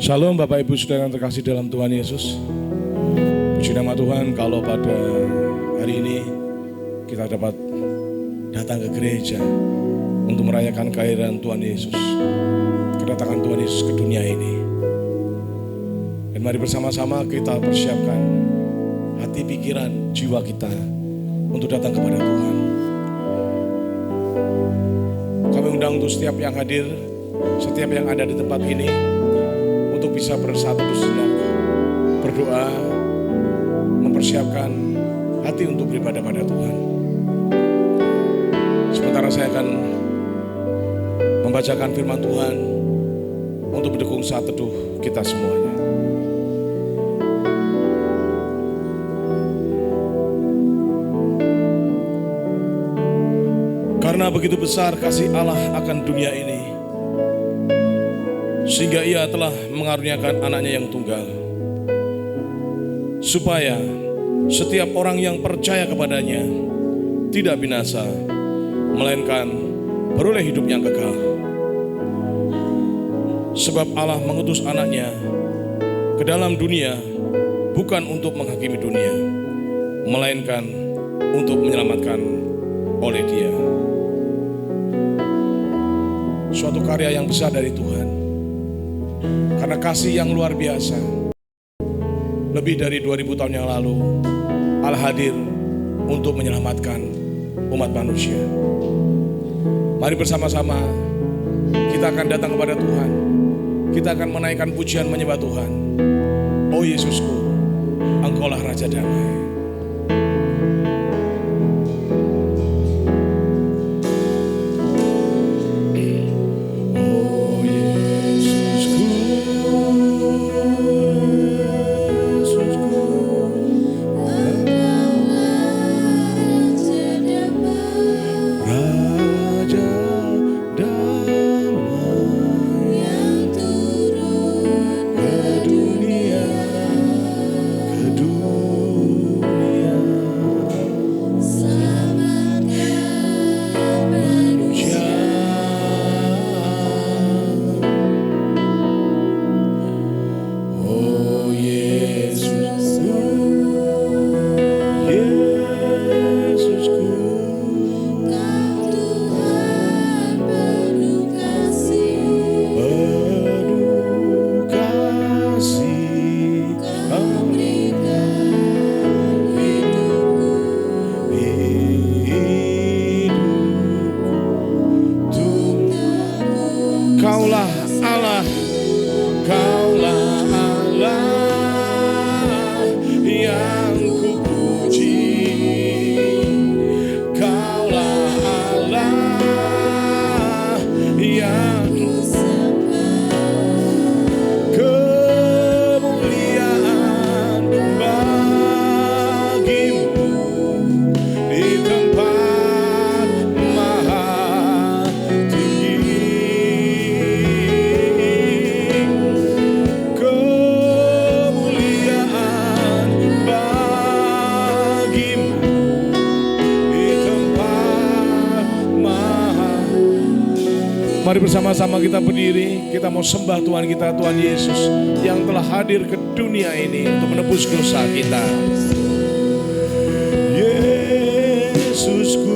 Shalom Bapak Ibu Saudara yang terkasih dalam Tuhan Yesus. Puji nama Tuhan kalau pada hari ini kita dapat datang ke gereja untuk merayakan kehadiran Tuhan Yesus, kedatangan Tuhan Yesus ke dunia ini. Dan mari bersama-sama kita persiapkan hati, pikiran, jiwa kita untuk datang kepada Tuhan. Kami undang untuk setiap yang hadir, setiap yang ada di tempat ini, untuk bisa bersatu sejenak, berdoa, mempersiapkan hati untuk beribadah pada Tuhan. Sementara saya akan membacakan firman Tuhan untuk mendukung saat teduh kita semuanya. Karena begitu besar kasih Allah akan dunia ini, sehingga Ia telah mengaruniakan anaknya yang tunggal, supaya setiap orang yang percaya kepadanya tidak binasa, melainkan beroleh hidup yang kekal. Sebab Allah mengutus anaknya ke dalam dunia bukan untuk menghakimi dunia, melainkan untuk menyelamatkan oleh Dia. Suatu karya yang besar dari Tuhan. Karena kasih yang luar biasa, lebih dari 2000 tahun yang lalu, Allah hadir untuk menyelamatkan umat manusia. Mari bersama-sama kita akan datang kepada Tuhan. Kita akan menaikkan pujian menyembah Tuhan. Oh Yesusku, Engkaulah Raja Damai. Mari bersama-sama kita berdiri, kita mau sembah Tuhan kita, Tuhan Yesus yang telah hadir ke dunia ini untuk menebus dosa kita. Yesusku,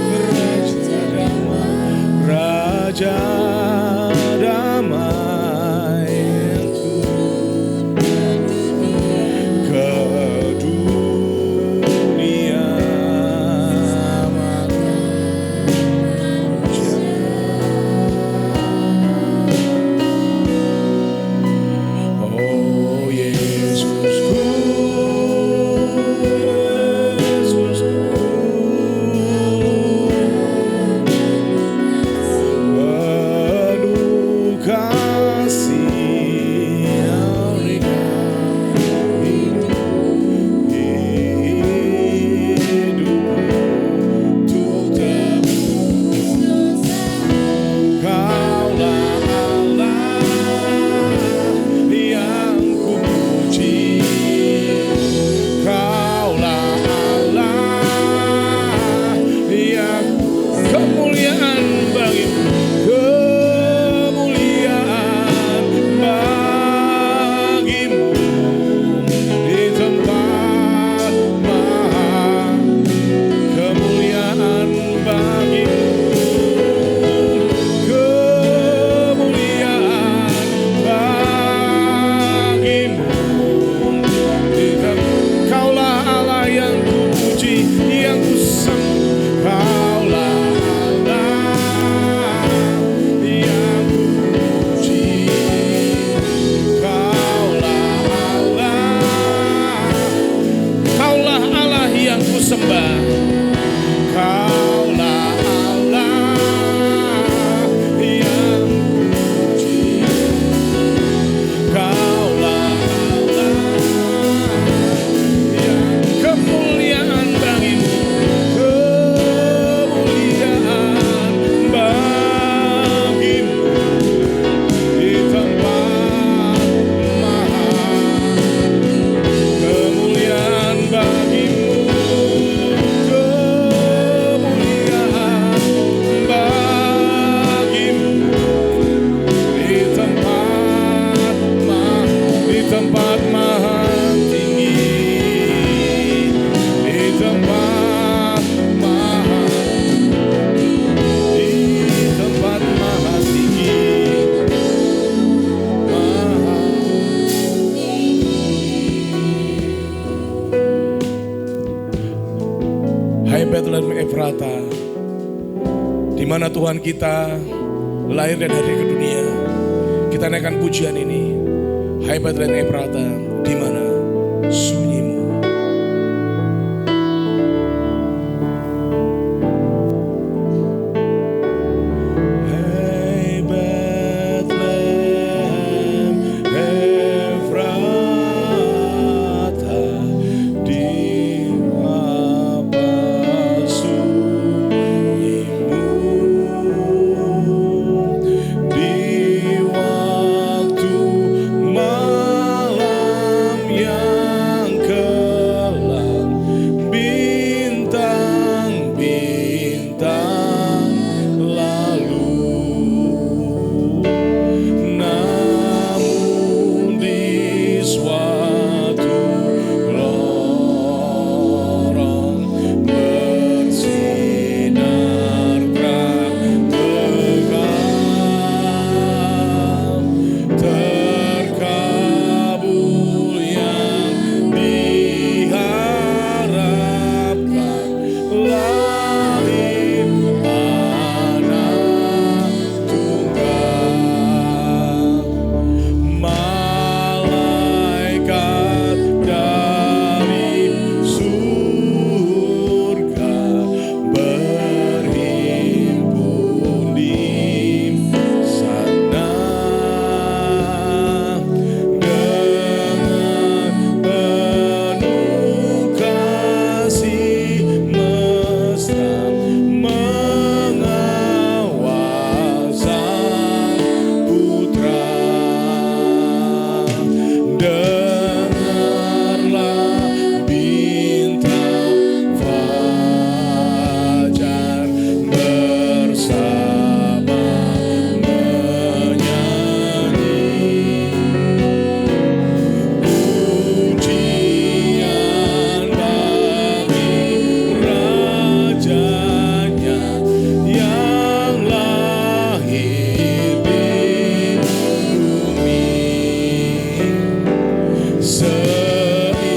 Raja Damai, Raja Damai. sembah. Kaulah Allah yang puji. Kaulah Allah yang kemuliaan bagimu. Kemuliaan bagimu di tempat maha. Kemuliaan bagimu. Kemuliaan bagimu di tempat maha tinggi. Di tempat maha, di tempat maha tinggi. Maha. Hai Bethlehem Efrata, di mana Tuhan kita lahir dan hadir ke dunia, kita naikkan pujian ini. Hai Bethlehem Efrata, di mana sunyimu. Hai Bethlehem Efrata, di apa sunyimu. Di waktu malam yang kelam, bintang-bintang lalu. Namun di suatu lorong bersinar terang, terkabul yang diharapkan. Lahir anak tunggal. Malaikat dari surga berhimpun di sana dengan penuh kasih mesra mengawal sang putra. Dengarlah bintang fajar bersama menyanyi. Pujian bagi rajanya yang lahir di bumi. Seindah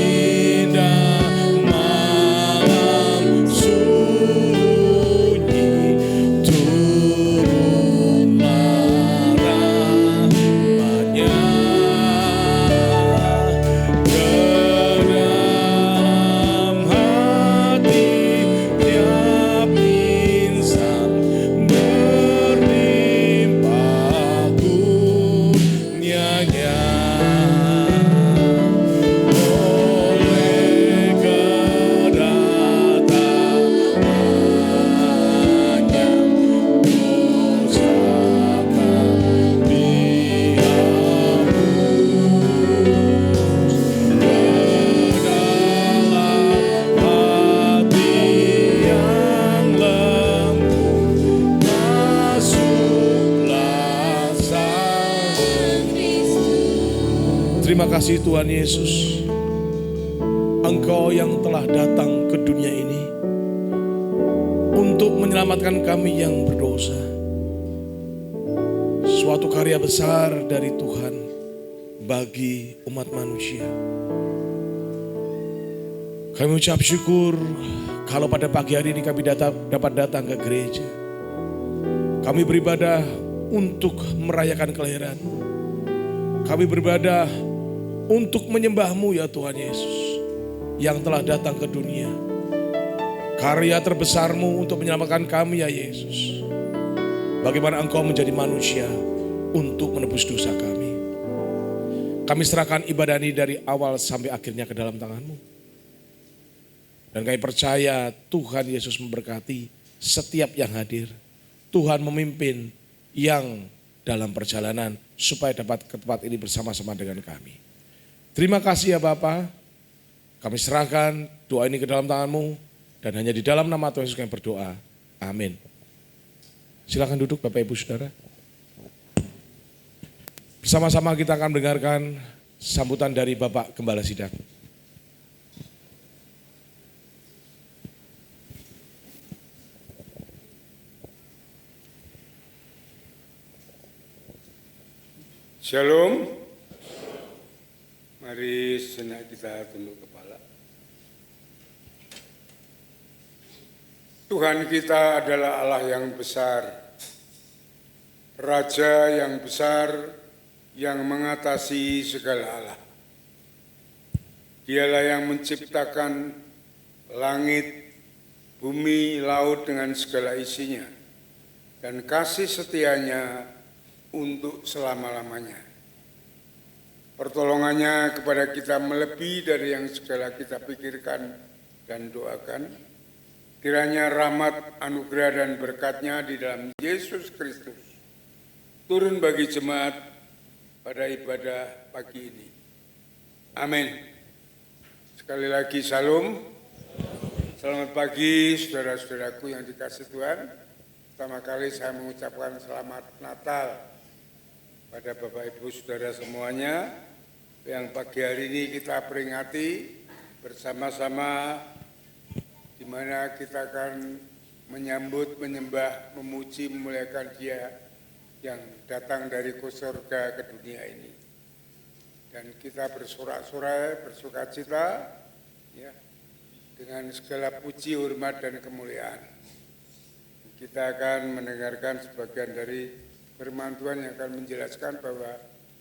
malam sunyi, turunlah rahmat-Nya ke dalam hati tiap insan, berlimpah kurnia-Nya. Oleh kedatangannya, dosakan dihapus. Ke dalam hati yang lembut, masuklah Sang Kristus. Terima kasih Tuhan Yesus, Engkau yang telah datang ke dunia ini untuk menyelamatkan kami yang berdosa. Suatu karya besar dari Tuhan bagi umat manusia. Kami ucap syukur kalau pada pagi hari ini kami dapat datang ke gereja. Kami beribadah untuk merayakan kelahiran-Mu. Kami beribadah untuk menyembah-Mu ya Tuhan Yesus, yang telah datang ke dunia karya terbesar-Mu untuk menyelamatkan kami ya Yesus. Bagaimana Engkau menjadi manusia untuk menebus dosa kami. Kami serahkan ibadah ini dari awal sampai akhirnya ke dalam tangan-Mu. Dan kami percaya Tuhan Yesus memberkati setiap yang hadir. Tuhan memimpin yang dalam perjalanan supaya dapat ke tempat ini bersama-sama dengan kami. Terima kasih ya Bapa. Kami serahkan doa ini ke dalam tangan-Mu. Dan hanya di dalam nama Tuhan Yesus kami berdoa. Amin. Silakan duduk Bapak Ibu Saudara. Bersama-sama kita akan mendengarkan sambutan dari Bapak Gembala Sidang. Shalom. Mari sejenak kita tunduk kepala. Tuhan kita adalah Allah yang besar, Raja yang besar yang mengatasi segala Allah. Dialah yang menciptakan langit, bumi, laut dengan segala isinya, dan kasih setianya untuk selama-lamanya. Pertolongannya kepada kita melebihi dari yang segala kita pikirkan dan doakan. Kiranya rahmat, anugerah dan berkat-Nya di dalam Yesus Kristus turun bagi jemaat pada ibadah pagi ini. Amin. Sekali lagi salam. Selamat pagi saudara-saudaraku yang dikasihi Tuhan. Pertama kali saya mengucapkan selamat Natal pada Bapak Ibu Saudara semuanya yang pagi hari ini kita peringati bersama-sama, di mana kita akan menyambut, menyembah, memuji, memuliakan Dia yang datang dari surga ke dunia ini. Dan kita bersorak-sorai, bersukacita ya, dengan segala puji, hormat, dan kemuliaan. Kita akan mendengarkan sebagian dari firman Tuhan yang akan menjelaskan bahwa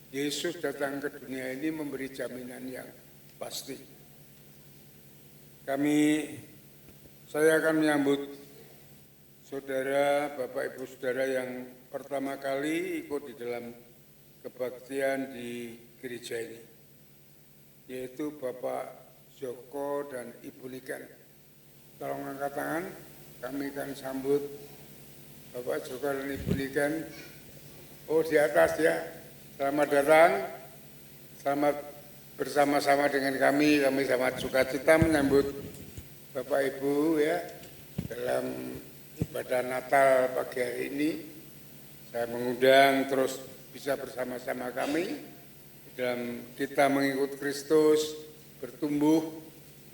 Yesus datang ke dunia ini memberi jaminan yang pasti. Saya akan menyambut saudara, Bapak Ibu Saudara yang pertama kali ikut di dalam kebaktian di gereja ini, yaitu Bapak Joko dan Ibu Niken. Tolong angkat tangan, kami akan sambut Bapak Joko dan Ibu Niken. Oh, di atas ya, selamat datang, selamat bersama-sama dengan kami sangat sukacita menyambut Bapak Ibu ya dalam ibadah Natal pagi hari ini. Saya mengundang terus bisa bersama-sama kami dalam kita mengikut Kristus, bertumbuh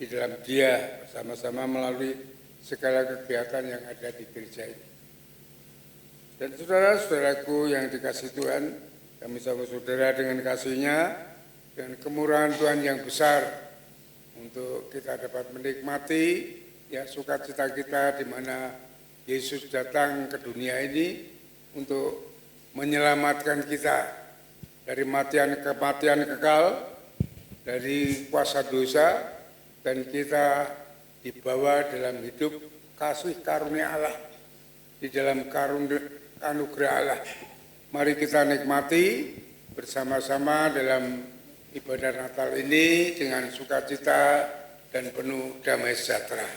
di dalam Dia bersama-sama melalui segala kegiatan yang ada di gereja ini. Dan saudara-saudaraku yang dikasihi Tuhan, kami sambut saudara dengan kasih-Nya, dengan kemurahan Tuhan yang besar, untuk kita dapat menikmati ya sukacita kita di mana Yesus datang ke dunia ini untuk menyelamatkan kita dari kematian kekal, dari kuasa dosa, dan kita dibawa dalam hidup kasih karunia Allah, di dalam anugerah Allah. Mari kita nikmati bersama-sama dalam ibadah Natal ini dengan sukacita dan penuh damai sejahtera.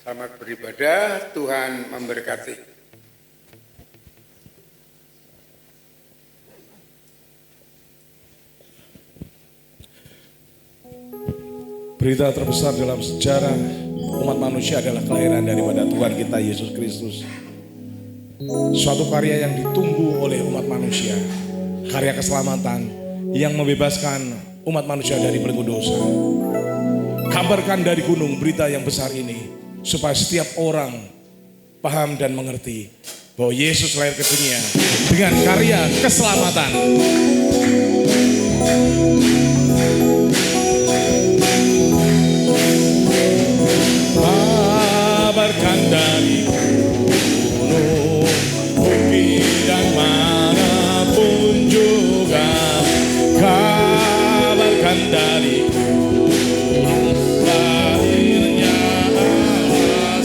Selamat beribadah, Tuhan memberkati. Berita terbesar dalam sejarah umat manusia adalah kelahiran daripada Tuhan kita Yesus Kristus. Suatu karya yang ditunggu oleh umat manusia, karya keselamatan yang membebaskan umat manusia dari belenggu dosa. Kabarkan dari gunung berita yang besar ini, supaya setiap orang paham dan mengerti bahwa Yesus lahir ke dunia dengan karya keselamatan. Kabarkan dari gunung, bukit dan manapun juga, kabarkan dari gunung lahirnya Allah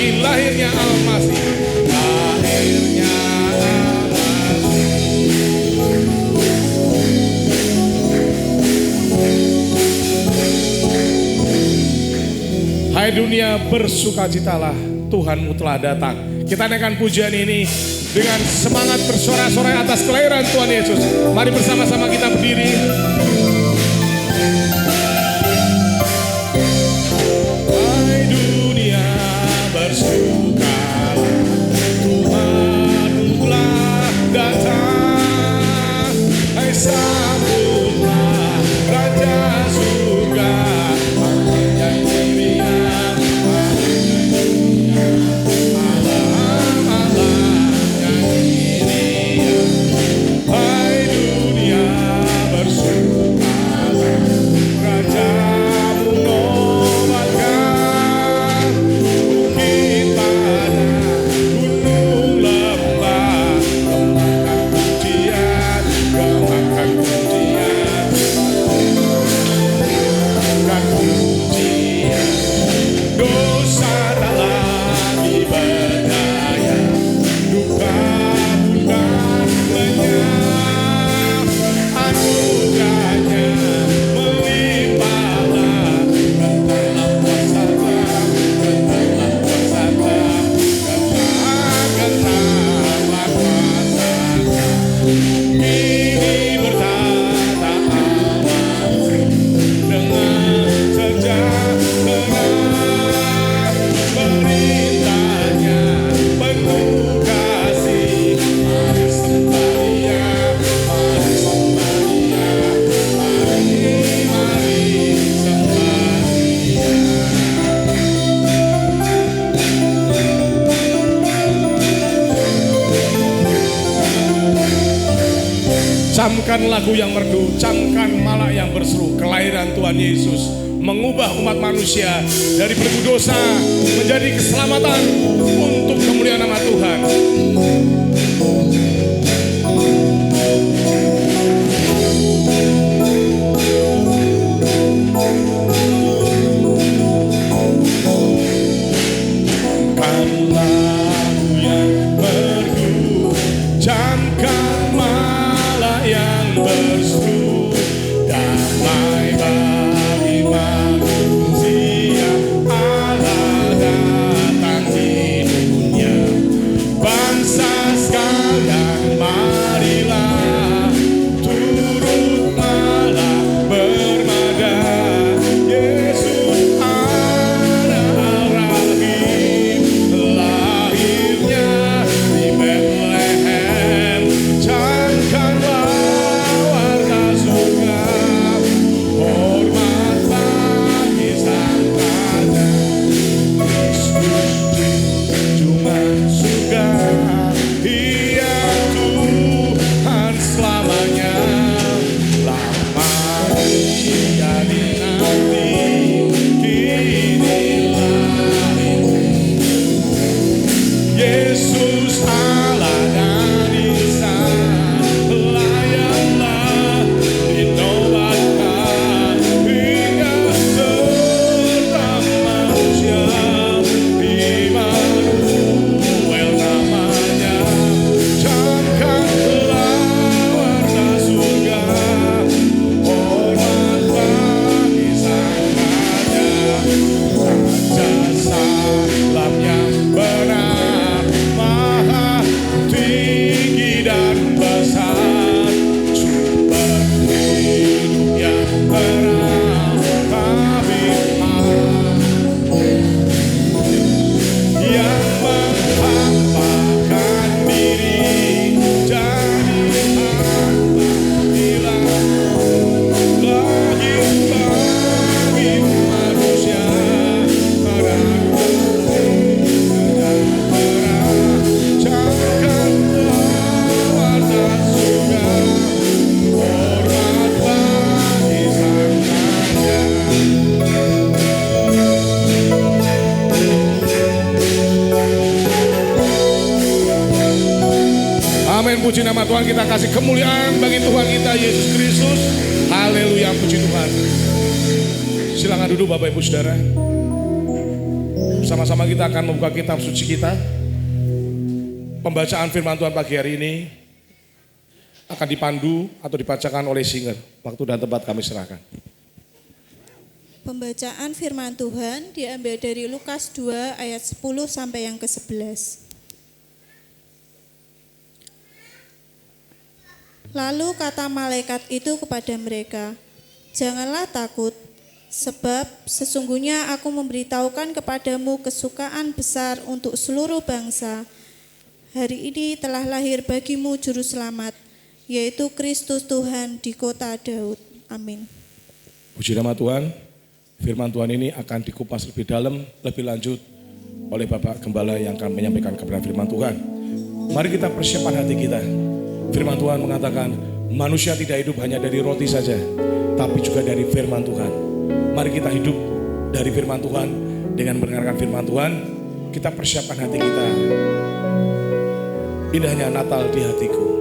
lagi lahirnya Al-Masih. Lahirnya Al-Masih. Hai dunia, bersukacitalah, Tuhanmu telah datang. Kita naikkan pujian ini dengan semangat bersorak-sorai atas kelahiran Tuhan Yesus. Mari bersama-sama kita berdiri. Hai dunia, bersukalah, Tuhanmu telah datang. Hai sambutlah Raja surga, yang mulia, hai dunia bersukalah, Rajamu nobatkan. Bukit padang, gunung lembah, gemakan pujian, gemakan pujian, gemakan pujian. Dosa tak lagi berdaya, duka bukan lenyap. Anugerahnya melimpahlah, gentalah kuasa-Nya, gentalah kuasa-Nya, gentalah kuasa-Nya. Kini bertata alam dengan sejahtera, perintahnya penuh kasih. Mari sembah Dia, mari sembah Dia, mari sembah Dia. Camkan lagu yang merdu, camkan malak yang berseru. Kelahiran Tuhan Yesus mengubah umat manusia dari belenggu dosa menjadi keselamatan untuk kemuliaan nama Tuhan. Camkan lagu yang merdu, camkan malak yang berseru. Damai bagi manusia, Allah datang di dunia. Bangsa sekalian marilah turut malah bermada. Yesus Al-Rahim, lahirnya di Bethlehem. Camkanlah warna surga, hormat bagi Sang Raja. Kristus junjungan surga, Dia Tuhan selamanya. Lama Dia dinanti, kini lahir. Yesus Allah dari Sang, layaklah dinobatkan hingga serta manusia. Immanuel namanya. Camkanlah warna surga, hormat bagi Sang Raja. Raja salam yang benar, maha tinggi dan besar. Sumber hidup yang terang, Habibah yang menghampakan diri jadi hamba hilang. Lahir bagi manusia, camkanlah warna surga, hormat bagi Sang Raja. Amin, puji nama Tuhan. Kita kasih kemuliaan bagi Tuhan kita Yesus Kristus. Haleluya, puji Tuhan. Silakan duduk Bapak Ibu Saudara. Bersama-sama kita akan membuka kitab suci kita. Pembacaan firman Tuhan pagi hari ini akan dipandu atau dibacakan oleh singer. Waktu dan tempat kami serahkan. Pembacaan firman Tuhan diambil dari Lukas 2 ayat 10 sampai yang ke-11. Lalu kata malaikat itu kepada mereka, "Janganlah takut, sebab sesungguhnya aku memberitahukan kepadamu kesukaan besar untuk seluruh bangsa. Hari ini telah lahir bagimu juru selamat, yaitu Kristus Tuhan di kota Daud." Amin. Puji nama Tuhan. Firman Tuhan ini akan dikupas lebih dalam, lebih lanjut oleh Bapak Gembala yang akan menyampaikan kebenaran firman Tuhan. Mari kita persiapkan hati kita. Firman Tuhan mengatakan, manusia tidak hidup hanya dari roti saja, tapi juga dari firman Tuhan. Mari kita hidup dari firman Tuhan. Dengan mendengarkan firman Tuhan, kita persiapkan hati kita. Indahnya Natal di hatiku.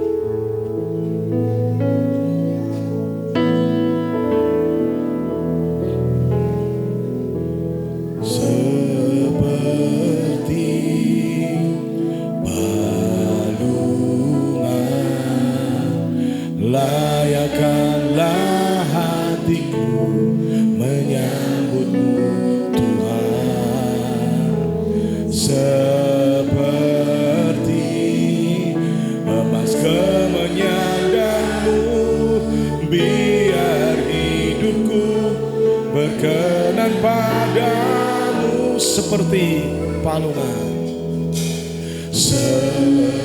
Layakkanlah hatiku menyambutmu Tuhan, seperti emas kemenyandanmu, biar hidupku berkenan padamu seperti palungan, seperti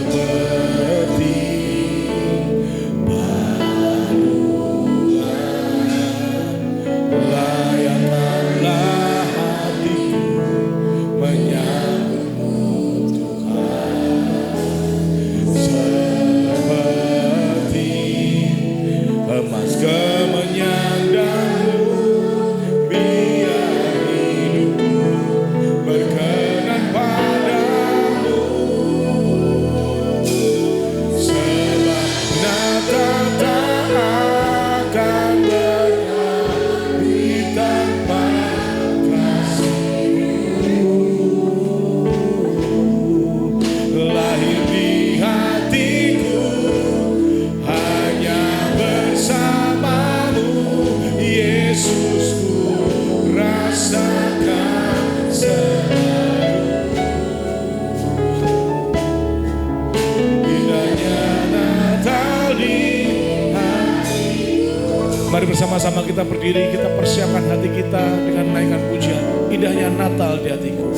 Mari bersama-sama kita berdiri, kita persiapkan hati kita dengan menaikkan pujian. Indahnya Natal di hatiku.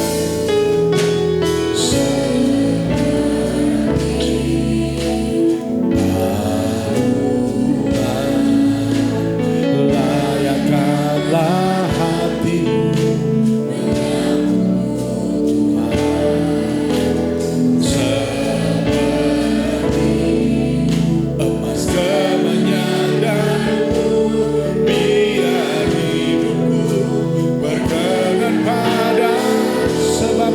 layakkanlah hatimu seperti emas kemenyandanmu, biar hidupku berkenan padamu, sebab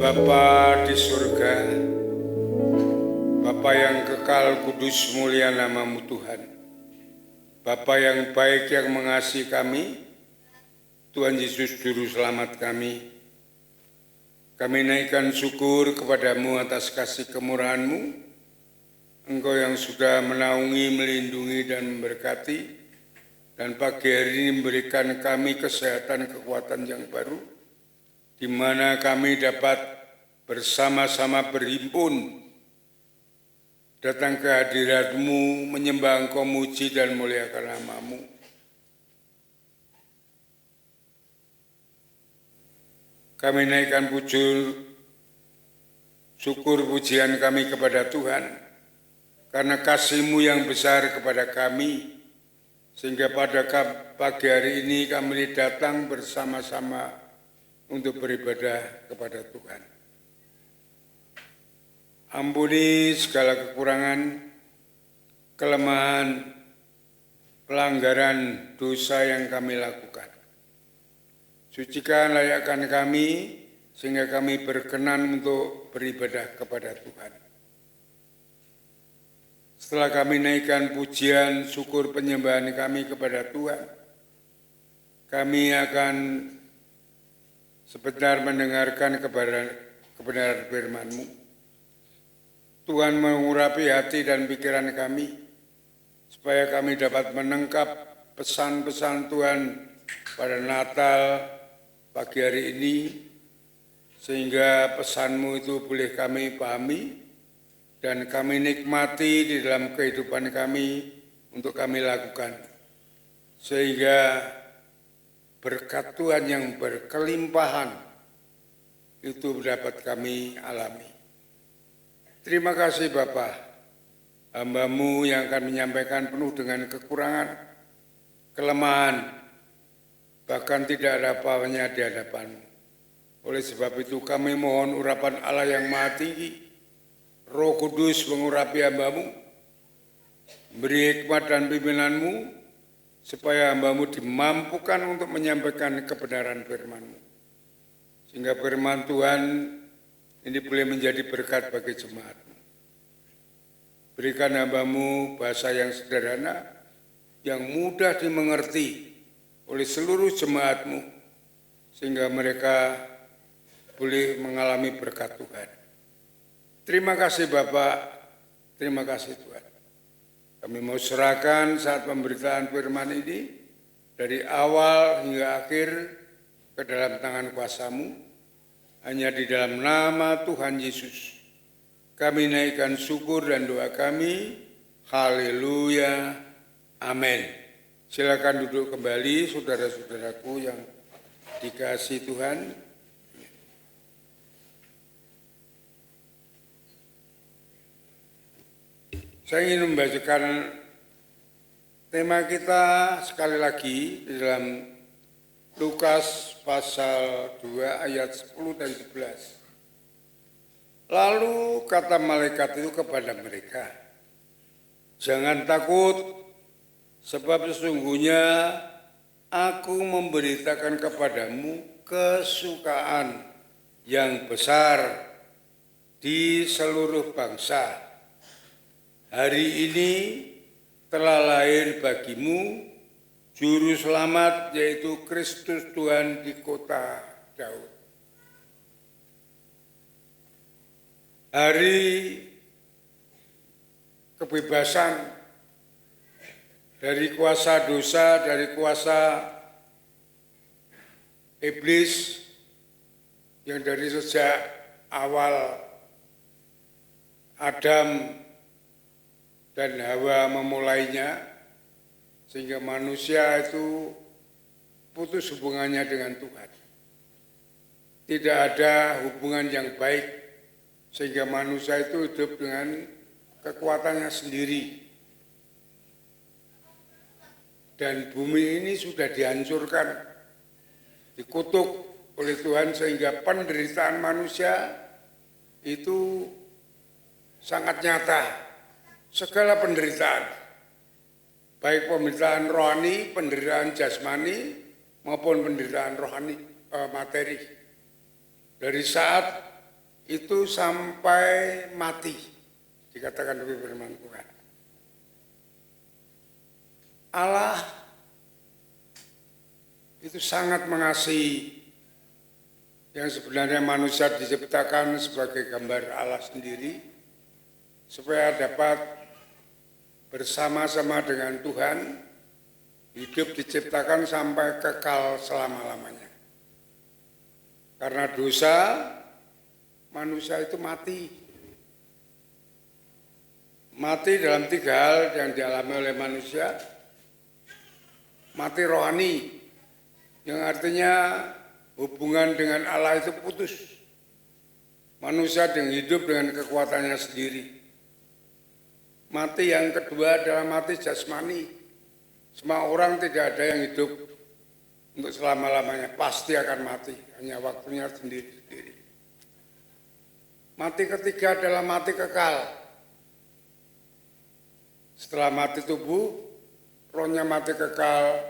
Bapa di surga, Bapa yang kekal, kudus, mulia nama-Mu Tuhan. Bapa yang baik yang mengasihi kami, Tuhan Yesus Juru Selamat kami. Kami naikkan syukur kepada-Mu atas kasih kemurahan-Mu. Engkau yang sudah menaungi, melindungi, dan memberkati. Dan pagi hari ini memberikan kami kesehatan, kekuatan yang baru, di mana kami dapat bersama-sama berhimpun datang ke hadirat-Mu, menyembah Engkau, muji dan muliakan nama-Mu. Kami naikkan syukur pujian kami kepada Tuhan, karena kasih-Mu yang besar kepada kami, sehingga pada pagi hari ini kami datang bersama-sama untuk beribadah kepada Tuhan. Ampuni segala kekurangan, kelemahan, pelanggaran, dosa yang kami lakukan. Sucikan, layakkan kami, sehingga kami berkenan untuk beribadah kepada Tuhan. Setelah kami naikkan pujian, syukur, penyembahan kami kepada Tuhan, kami akan sebentar mendengarkan kebenaran firman-Mu. Tuhan mengurapi hati dan pikiran kami, supaya kami dapat menangkap pesan-pesan Tuhan pada Natal pagi hari ini, sehingga pesan-Mu itu boleh kami pahami dan kami nikmati di dalam kehidupan kami untuk kami lakukan, sehingga berkat Tuhan yang berkelimpahan itu dapat kami alami. Terima kasih Bapa, hamba-Mu yang akan menyampaikan penuh dengan kekurangan, kelemahan, bahkan tidak ada apa-apanya di hadapan-Mu. Oleh sebab itu kami mohon urapan Allah yang Maha Tinggi, Roh Kudus mengurapi hamba-Mu, beri hikmat dan pimpinanmu, supaya hamba-Mu dimampukan untuk menyampaikan kebenaran firman-Mu. Sehingga firman Tuhan ini boleh menjadi berkat bagi jemaat-Mu. Berikan hamba-Mu bahasa yang sederhana, yang mudah dimengerti oleh seluruh jemaat-Mu, sehingga mereka boleh mengalami berkat Tuhan. Terima kasih Bapak, terima kasih Tuhan. Kami mau serahkan saat pemberitaan firman ini, dari awal hingga akhir ke dalam tangan kuasa-Mu. Hanya di dalam nama Tuhan Yesus kami naikkan syukur dan doa kami. Haleluya, amin. Silakan duduk kembali saudara-saudaraku yang dikasihi Tuhan. Saya ingin membacakan tema kita sekali lagi di dalam Lukas pasal 2 ayat 10 dan 11. Lalu kata malaikat itu kepada mereka, jangan takut, sebab sesungguhnya aku memberitakan kepadamu kesukaan yang besar di seluruh bangsa. Hari ini telah lahir bagimu Juru Selamat, yaitu Kristus Tuhan di kota Daud. Hari kebebasan dari kuasa dosa, dari kuasa iblis yang dari sejak awal Adam dan Hawa memulainya, sehingga manusia itu putus hubungannya dengan Tuhan. Tidak ada hubungan yang baik, sehingga manusia itu hidup dengan kekuatannya sendiri. Dan bumi ini sudah dihancurkan, dikutuk oleh Tuhan, sehingga penderitaan manusia itu sangat nyata. Segala penderitaan, baik penderitaan rohani, penderitaan jasmani, maupun penderitaan rohani materi. Dari saat itu sampai mati, dikatakan lebih firman Tuhan. Allah itu sangat mengasihi, yang sebenarnya manusia diciptakan sebagai gambar Allah sendiri, supaya dapat bersama-sama dengan Tuhan, hidup diciptakan sampai kekal selama-lamanya. Karena dosa, manusia itu mati. Mati dalam 3 hal yang dialami oleh manusia. Mati rohani, yang artinya hubungan dengan Allah itu putus. Manusia dengan hidup dengan kekuatannya sendiri. Mati yang kedua adalah mati jasmani. Semua orang tidak ada yang hidup untuk selama-lamanya, pasti akan mati, hanya waktunya sendiri-sendiri. Mati ketiga adalah mati kekal. Setelah mati tubuh, rohnya mati kekal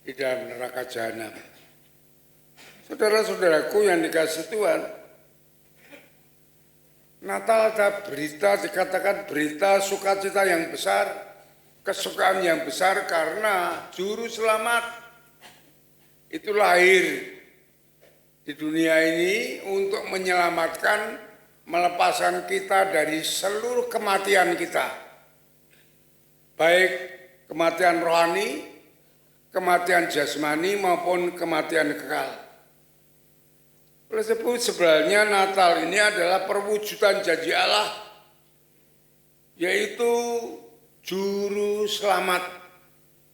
di dalam neraka jahanam. Saudara-saudaraku yang dikasihi Tuhan, Natal ada berita, dikatakan berita sukacita yang besar, kesukaan yang besar karena juru selamat itu lahir di dunia ini untuk menyelamatkan, melepaskan kita dari seluruh kematian kita, baik kematian rohani, kematian jasmani maupun kematian kekal. Oleh sebab sebenarnya Natal ini adalah perwujudan janji Allah, yaitu juru selamat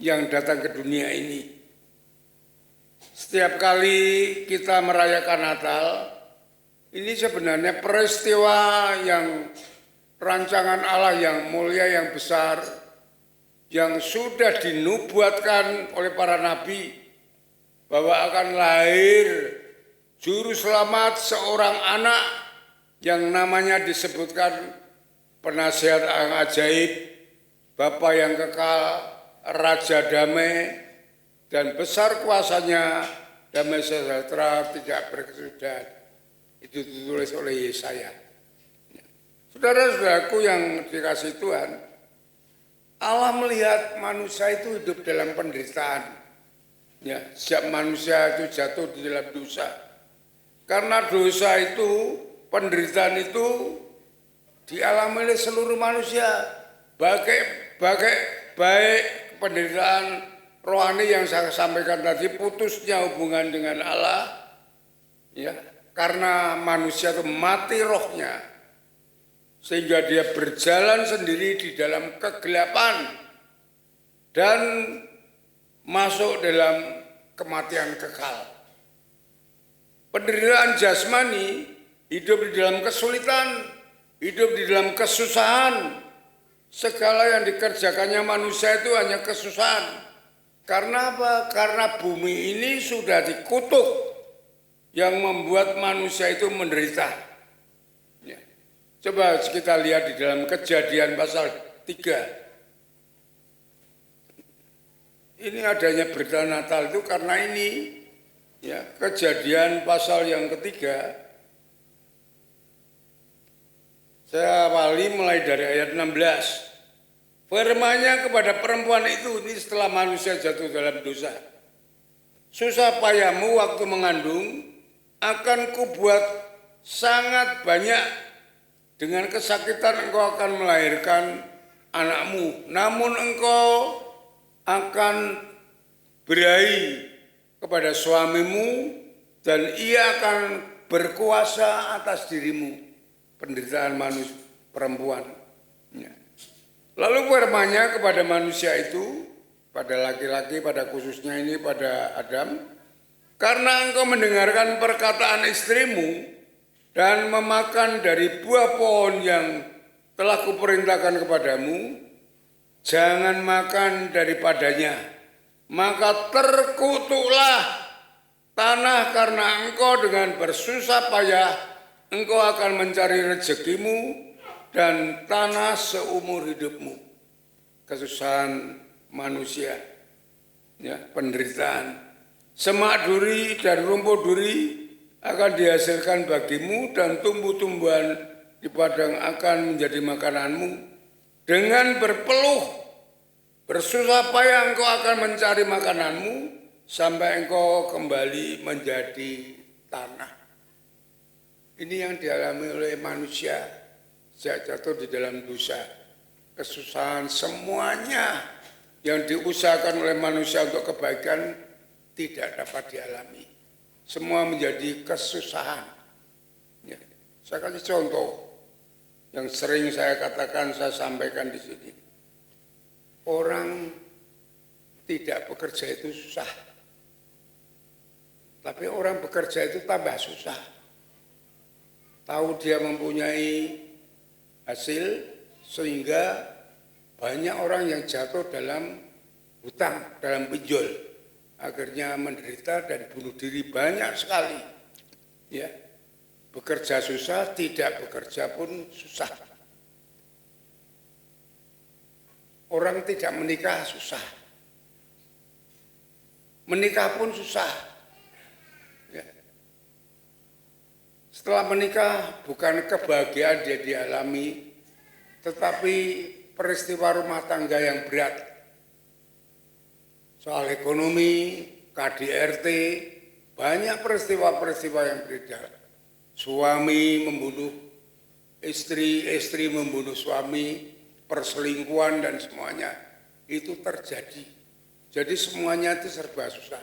yang datang ke dunia ini. Setiap kali kita merayakan Natal, ini sebenarnya peristiwa yang rancangan Allah yang mulia, yang besar, yang sudah dinubuatkan oleh para nabi bahwa akan lahir juru selamat, seorang anak yang namanya disebutkan penasihat yang ajaib, Bapa yang kekal, Raja damai, dan besar kuasanya, damai sejahtera tidak berkesudahan. Itu ditulis oleh Yesaya. Saudara-saudaraku yang dikasihi Tuhan, Allah melihat manusia itu hidup dalam penderitaan. Ya, setiap manusia itu jatuh di dalam dosa. Karena dosa itu, penderitaan itu dialami oleh seluruh manusia. Baik penderitaan rohani yang saya sampaikan tadi, putusnya hubungan dengan Allah, ya, karena manusia itu mati rohnya, sehingga dia berjalan sendiri di dalam kegelapan dan masuk dalam kematian kekal. Penderitaan jasmani, hidup di dalam kesulitan, hidup di dalam kesusahan. Segala yang dikerjakannya manusia itu hanya kesusahan. Karena apa? Karena bumi ini sudah dikutuk, yang membuat manusia itu menderita. Ya. Coba kita lihat di dalam Kejadian pasal 3. Ini adanya berita Natal itu karena ini. Ya, Kejadian pasal yang ketiga, saya awali mulai dari ayat 16. Firman-Nya kepada perempuan itu, ini setelah manusia jatuh dalam dosa. Susah payahmu waktu mengandung, akan kubuat sangat banyak. Dengan kesakitan engkau akan melahirkan anakmu. Namun engkau akan berahi kepada suamimu dan ia akan berkuasa atas dirimu. Penderitaan manusia perempuan. Ya. Lalu firman-Nya kepada manusia itu, pada laki-laki, pada khususnya ini pada Adam, karena engkau mendengarkan perkataan istrimu dan memakan dari buah pohon yang telah kuperintahkan kepadamu, jangan makan daripadanya. Maka terkutuklah tanah karena engkau dengan bersusah payah engkau akan mencari rezekimu dan tanah seumur hidupmu. Kesusahan manusia, ya, penderitaan. Semak duri dan rumput duri akan dihasilkan bagimu dan tumbuh-tumbuhan di padang akan menjadi makananmu. Dengan berpeluh, bersusah payah engkau akan mencari makananmu sampai engkau kembali menjadi tanah. Ini yang dialami oleh manusia sejak jatuh di dalam dosa. Kesusahan semuanya yang diusahakan oleh manusia untuk kebaikan tidak dapat dialami. Semua menjadi kesusahan. Ya, saya kasih contoh yang sering saya katakan, saya sampaikan di sini. Orang tidak bekerja itu susah, tapi orang bekerja itu tambah susah. Tahu dia mempunyai hasil sehingga banyak orang yang jatuh dalam hutang, dalam pinjol, akhirnya menderita dan bunuh diri banyak sekali. Ya. Bekerja susah, tidak bekerja pun susah. Orang tidak menikah susah. Menikah pun susah. Ya. Setelah menikah bukan kebahagiaan dia dialami, tetapi peristiwa rumah tangga yang berat. Soal ekonomi, KDRT, banyak peristiwa-peristiwa yang beredar. Suami membunuh istri, istri membunuh suami, perselingkuhan dan semuanya itu terjadi. Jadi semuanya itu serba susah.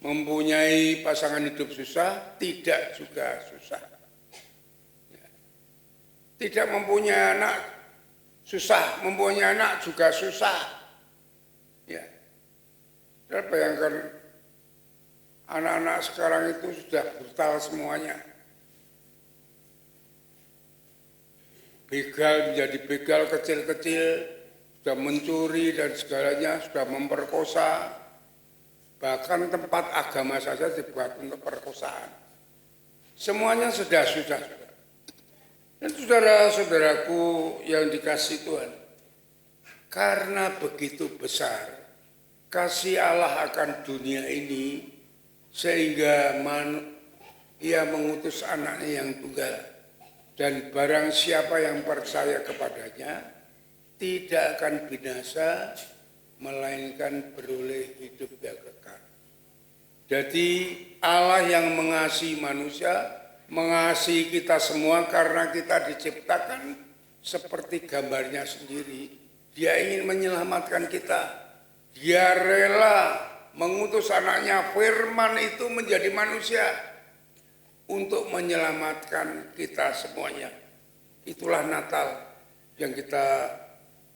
Mempunyai pasangan hidup susah, tidak juga susah. Tidak mempunyai anak susah, mempunyai anak juga susah. Ya. Saya bayangkan anak-anak sekarang itu sudah brutal semuanya. Begal menjadi begal kecil-kecil, sudah mencuri dan segalanya, sudah memperkosa. Bahkan tempat agama saja dibuat untuk perkosaan. Semuanya sudah. Dan saudara-saudaraku yang dikasihi Tuhan, karena begitu besar kasih Allah akan dunia ini, sehingga Ia mengutus anaknya yang tunggal. Dan barang siapa yang percaya kepadanya tidak akan binasa, melainkan beroleh hidup yang kekal. Jadi Allah yang mengasihi manusia, mengasihi kita semua karena kita diciptakan seperti gambarnya sendiri. Dia ingin menyelamatkan kita. Dia rela mengutus anaknya firman itu menjadi manusia untuk menyelamatkan kita semuanya. Itulah Natal yang kita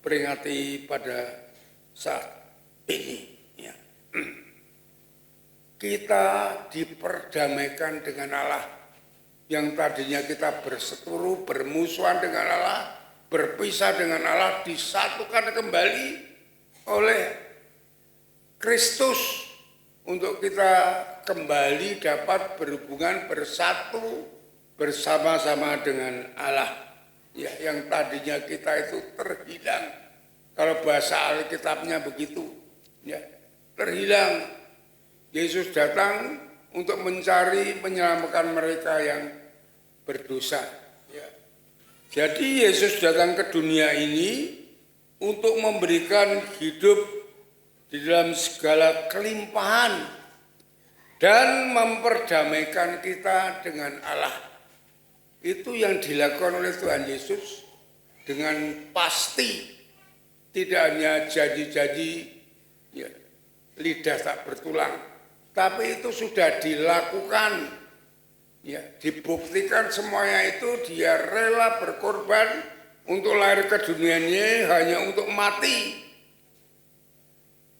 peringati pada saat ini. Ya. Kita diperdamaikan dengan Allah. Yang tadinya kita berseteru, bermusuhan dengan Allah, berpisah dengan Allah, disatukan kembali oleh Kristus. Untuk kita kembali dapat berhubungan bersatu bersama-sama dengan Allah. Ya, yang tadinya kita itu terhilang. Kalau bahasa Alkitabnya begitu, ya, terhilang. Yesus datang untuk mencari menyelamatkan mereka yang berdosa. Ya. Jadi Yesus datang ke dunia ini untuk memberikan hidup di dalam segala kelimpahan dan memperdamaikan kita dengan Allah. Itu yang dilakukan oleh Tuhan Yesus dengan pasti, tidak hanya janji-janji ya, lidah tak bertulang, tapi itu sudah dilakukan, ya, dibuktikan semuanya itu. Dia rela berkorban untuk lahir ke dunia ini hanya untuk mati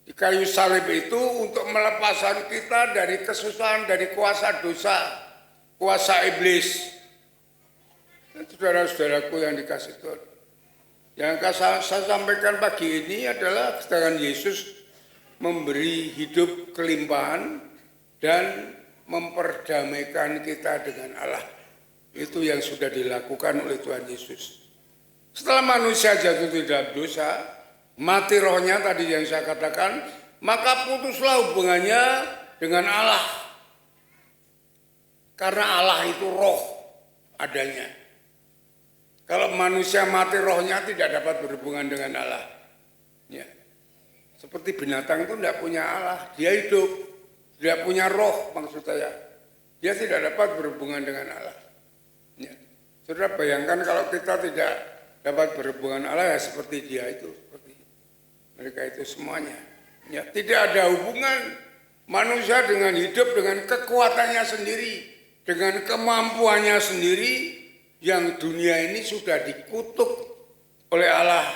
di kayu salib itu untuk melepaskan kita dari kesusahan, dari kuasa dosa, kuasa iblis. Dan saudara-saudaraku yang dikasihi Tuhan, yang saya sampaikan pagi ini adalah sedangkan Yesus memberi hidup kelimpahan dan memperdamaikan kita dengan Allah. Itu yang sudah dilakukan oleh Tuhan Yesus. Setelah manusia jatuh di dalam dosa, mati rohnya tadi yang saya katakan, maka putuslah hubungannya dengan Allah. Karena Allah itu roh adanya. Kalau manusia mati rohnya tidak dapat berhubungan dengan Allah. Ya. Seperti binatang itu tidak punya Allah, dia hidup, tidak punya roh maksud saya. Dia tidak dapat berhubungan dengan Allah. Ya. Saudara bayangkan kalau kita tidak dapat berhubungan Allah ya seperti dia itu, seperti mereka itu semuanya. Ya, tidak ada hubungan manusia dengan hidup dengan kekuatannya sendiri, dengan kemampuannya sendiri, yang dunia ini sudah dikutuk oleh Allah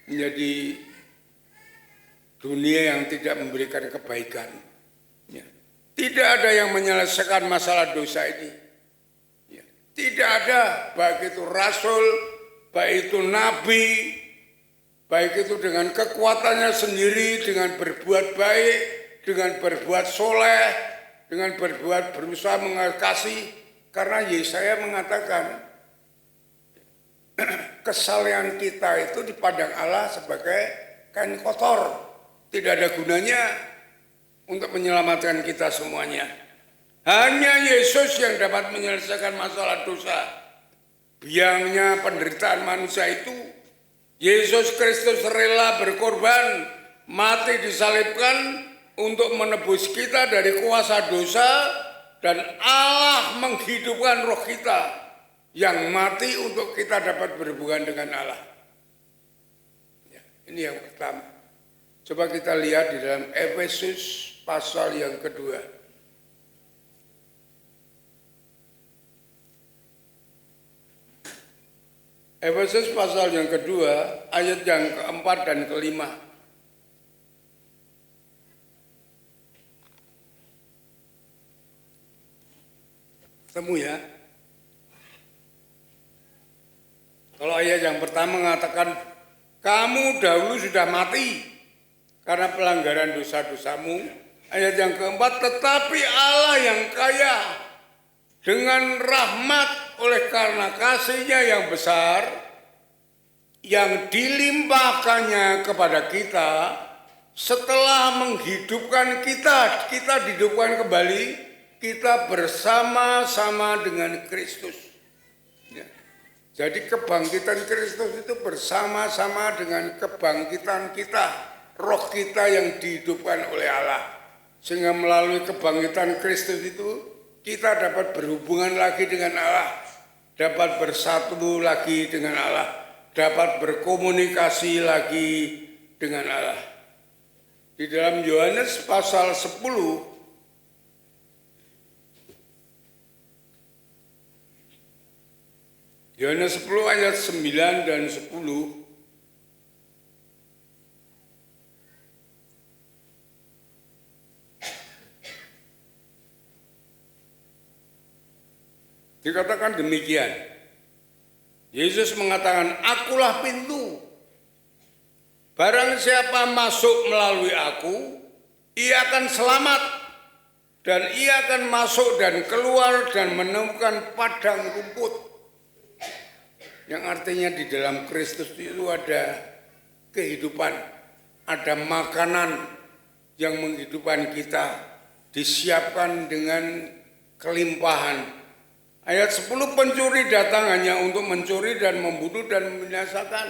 menjadi dunia yang tidak memberikan kebaikan. Ya. Tidak ada yang menyelesaikan masalah dosa ini. Ya. Tidak ada, baik itu rasul, baik itu nabi, baik itu dengan kekuatannya sendiri, dengan berbuat baik, dengan berbuat soleh, dengan berbuat berusaha mengasihi. Karena Yesaya mengatakan kesalehan kita itu dipandang Allah sebagai kain kotor, tidak ada gunanya untuk menyelamatkan kita semuanya. Hanya Yesus yang dapat menyelesaikan masalah dosa. Biangnya penderitaan manusia itu, Yesus Kristus rela berkorban, mati disalibkan untuk menebus kita dari kuasa dosa. Dan Allah menghidupkan roh kita yang mati untuk kita dapat berhubungan dengan Allah. Ya, ini yang pertama. Coba kita lihat di dalam Efesus pasal yang kedua. Efesus pasal yang kedua, ayat yang keempat dan kelima. Temu ya. Kalau ayat yang pertama mengatakan, kamu dahulu sudah mati karena pelanggaran dosa-dosamu. Ayat yang keempat, tetapi Allah yang kaya dengan rahmat oleh karena kasih-Nya yang besar, yang dilimpahkannya kepada kita, setelah menghidupkan kita dihidupkan kembali, kita bersama-sama dengan Kristus. Ya. Jadi kebangkitan Kristus itu bersama-sama dengan kebangkitan kita, roh kita yang dihidupkan oleh Allah. Sehingga melalui kebangkitan Kristus itu kita dapat berhubungan lagi dengan Allah, dapat bersatu lagi dengan Allah, dapat berkomunikasi lagi dengan Allah. Di dalam Yohanes pasal 10 Yohanes 10 ayat 9 dan 10. Dikatakan demikian. Yesus mengatakan, akulah pintu. Barang siapa masuk melalui aku, ia akan selamat. Dan ia akan masuk dan keluar dan menemukan padang rumput. Yang artinya di dalam Kristus itu ada kehidupan, ada makanan yang menghidupkan kita, disiapkan dengan kelimpahan. Ayat 10, pencuri datang hanya untuk mencuri dan membunuh dan membinasakan.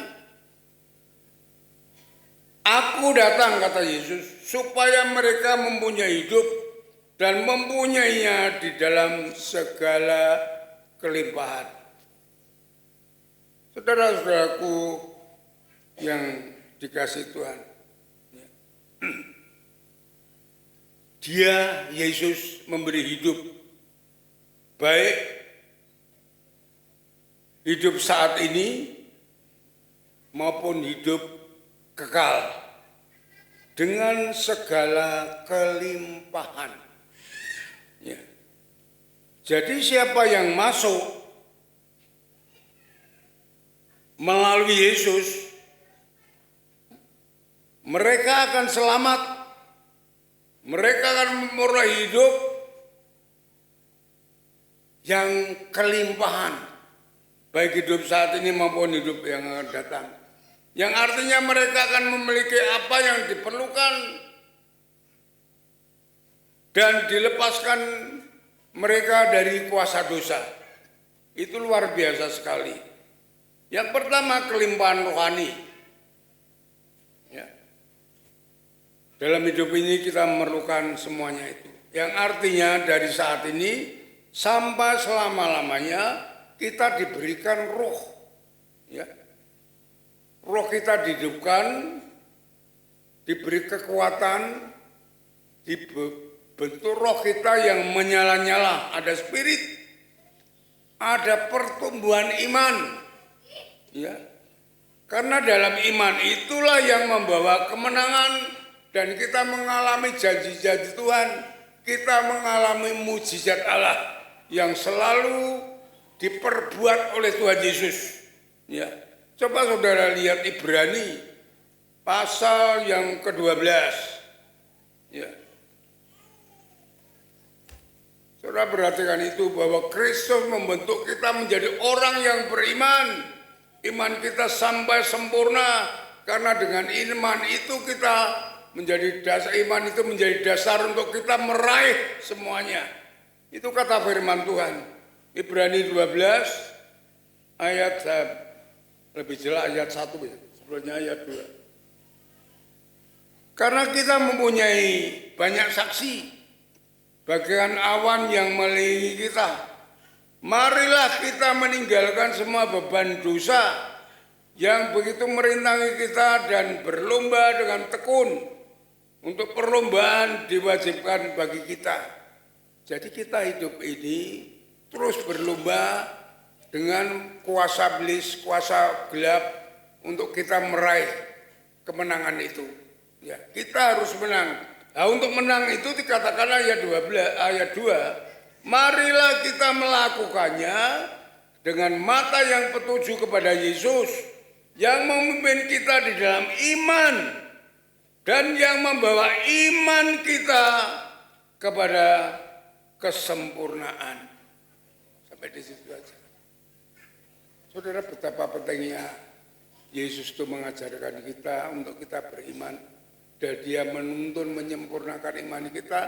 Aku datang, kata Yesus, supaya mereka mempunyai hidup dan mempunyainya di dalam segala kelimpahan. Saudara-saudaraku yang dikasihi Tuhan, Dia, Yesus, memberi hidup, baik hidup saat ini maupun hidup kekal dengan segala kelimpahan. Ya. Jadi siapa yang masuk melalui Yesus, mereka akan selamat, mereka akan memperoleh hidup yang kelimpahan, baik hidup saat ini maupun hidup yang akan datang. Yang artinya mereka akan memiliki apa yang diperlukan dan dilepaskan mereka dari kuasa dosa. Itu luar biasa sekali. Yang pertama, kelimpahan rohani. Ya. Dalam hidup ini kita memerlukan semuanya itu. Yang artinya dari saat ini sampai selama-lamanya kita diberikan roh. Ya. Roh kita dihidupkan, diberi kekuatan, dibentuk roh kita yang menyala-nyala, ada spirit, ada pertumbuhan iman. Ya. Karena dalam iman itulah yang membawa kemenangan dan kita mengalami janji-janji Tuhan, kita mengalami mujizat Allah yang selalu diperbuat oleh Tuhan Yesus. Ya. Coba saudara lihat Ibrani pasal yang ke-12. Ya. Saudara perhatikan itu bahwa Kristus membentuk kita menjadi orang yang beriman. Iman kita sampai sempurna karena dengan iman itu kita menjadi dasar, iman itu menjadi dasar untuk kita meraih semuanya. Itu kata firman Tuhan. Ibrani 12 ayat lebih jelas ayat 1 ya, sebelumnya ayat 2. Karena kita mempunyai banyak saksi bagaikan awan yang melilit kita. Marilah kita meninggalkan semua beban dosa yang begitu merintangi kita dan berlomba dengan tekun. Untuk perlombaan diwajibkan bagi kita. Jadi kita hidup ini terus berlomba dengan kuasa iblis, kuasa gelap untuk kita meraih kemenangan itu. Ya, kita harus menang. Nah, untuk menang itu dikatakan ayat 2, marilah kita melakukannya dengan mata yang tertuju kepada Yesus yang memimpin kita di dalam iman dan yang membawa iman kita kepada kesempurnaan. Sampai di situ aja. Saudara, betapa pentingnya Yesus itu mengajarkan kita untuk kita beriman dan Dia menuntun menyempurnakan iman kita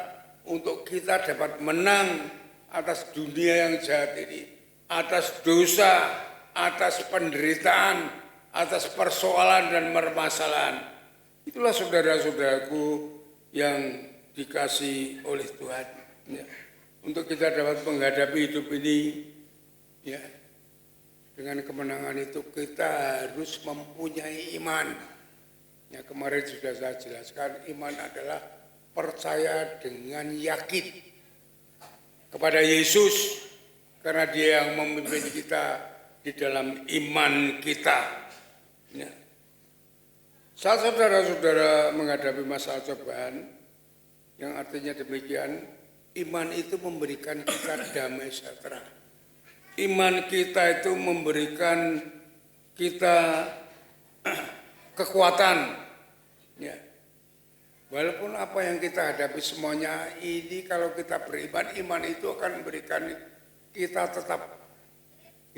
untuk kita dapat menang atas dunia yang jahat ini, atas dosa, atas penderitaan, atas persoalan dan permasalahan. Itulah saudara-saudaraku yang dikasih oleh Tuhan. Ya. Untuk kita dapat menghadapi hidup ini, ya, dengan kemenangan itu kita harus mempunyai iman. Ya, kemarin sudah saya jelaskan, iman adalah percaya dengan yakin kepada Yesus karena Dia yang memimpin kita di dalam iman kita. Ya. Saat saudara-saudara menghadapi masalah cobaan yang artinya demikian, iman itu memberikan kita damai sejahtera. Iman kita itu memberikan kita kekuatan. Ya. Walaupun apa yang kita hadapi semuanya ini kalau kita beriman, iman itu akan memberikan kita tetap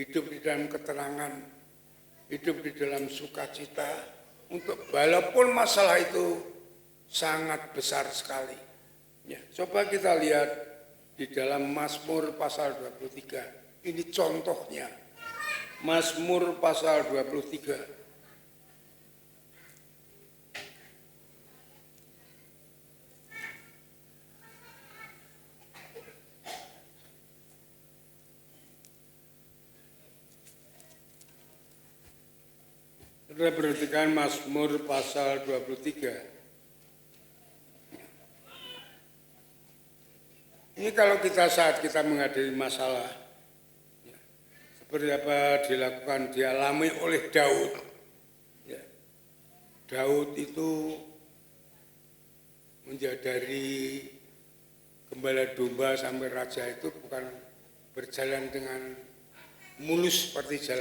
hidup di dalam ketenangan, hidup di dalam sukacita. Untuk walaupun masalah itu sangat besar sekali. Ya, coba kita lihat di dalam Mazmur pasal 23. Ini contohnya. Mazmur pasal 23. Kita perhatikan Mazmur pasal 23. Ini kalau saat kita menghadapi masalah, ya, seperti apa dialami oleh Daud. Ya. Daud itu menjadi dari gembala domba sampai raja itu bukan berjalan dengan mulus seperti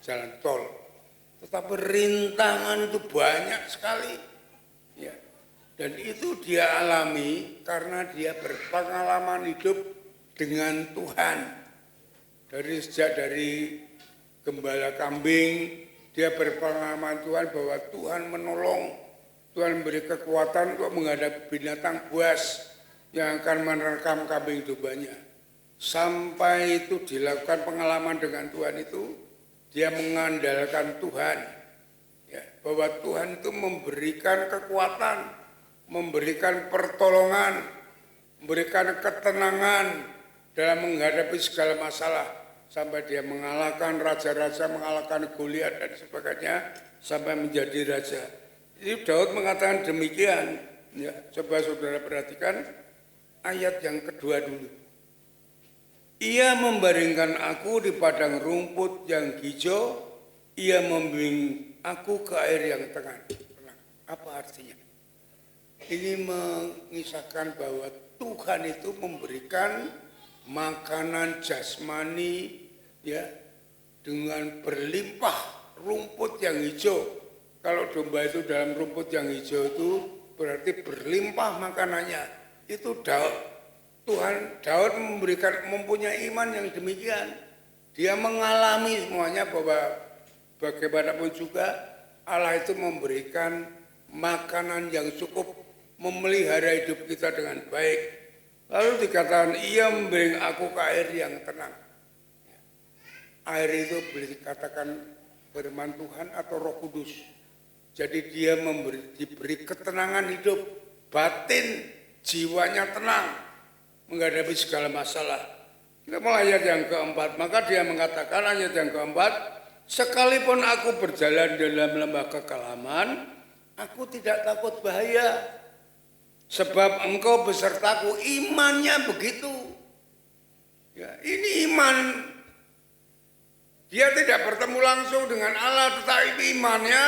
jalan tol. Tetapi rintangan itu banyak sekali, ya. Dan itu dia alami karena dia berpengalaman hidup dengan Tuhan. Sejak dari gembala kambing, dia berpengalaman Tuhan bahwa Tuhan menolong, Tuhan memberi kekuatan untuk menghadapi binatang buas. yang akan merekam kambing dombanya. Sampai itu dilakukan pengalaman dengan Tuhan itu, dia mengandalkan Tuhan. Ya, bahwa Tuhan itu memberikan kekuatan, memberikan pertolongan, memberikan ketenangan dalam menghadapi segala masalah. Sampai dia mengalahkan raja-raja, mengalahkan Goliat dan sebagainya, sampai menjadi raja. Jadi Daud mengatakan demikian. Ya, coba saudara perhatikan ayat yang kedua dulu. Ia membaringkan aku di padang rumput yang hijau, ia membimbing aku ke air yang tenang. Apa artinya? Ini mengisahkan bahwa Tuhan itu memberikan makanan jasmani, ya, dengan berlimpah, rumput yang hijau. Kalau domba itu dalam rumput yang hijau itu berarti berlimpah makanannya. Itu Daud mempunyai iman yang demikian. Dia mengalami semuanya bahwa bagaimanapun juga Allah itu memberikan makanan yang cukup memelihara hidup kita dengan baik. Lalu dikatakan ia memberi aku ke air yang tenang. Air itu boleh dikatakan firman Tuhan atau Roh Kudus. Jadi dia diberi ketenangan hidup, batin, jiwanya tenang menghadapi segala masalah. Kita mulai ayat yang keempat. Maka dia mengatakan ayat yang keempat, sekalipun aku berjalan dalam lembah kekelaman, aku tidak takut bahaya, sebab engkau besertaku. Imannya begitu. Ya, ini iman. Dia tidak bertemu langsung dengan Allah, tetapi imannya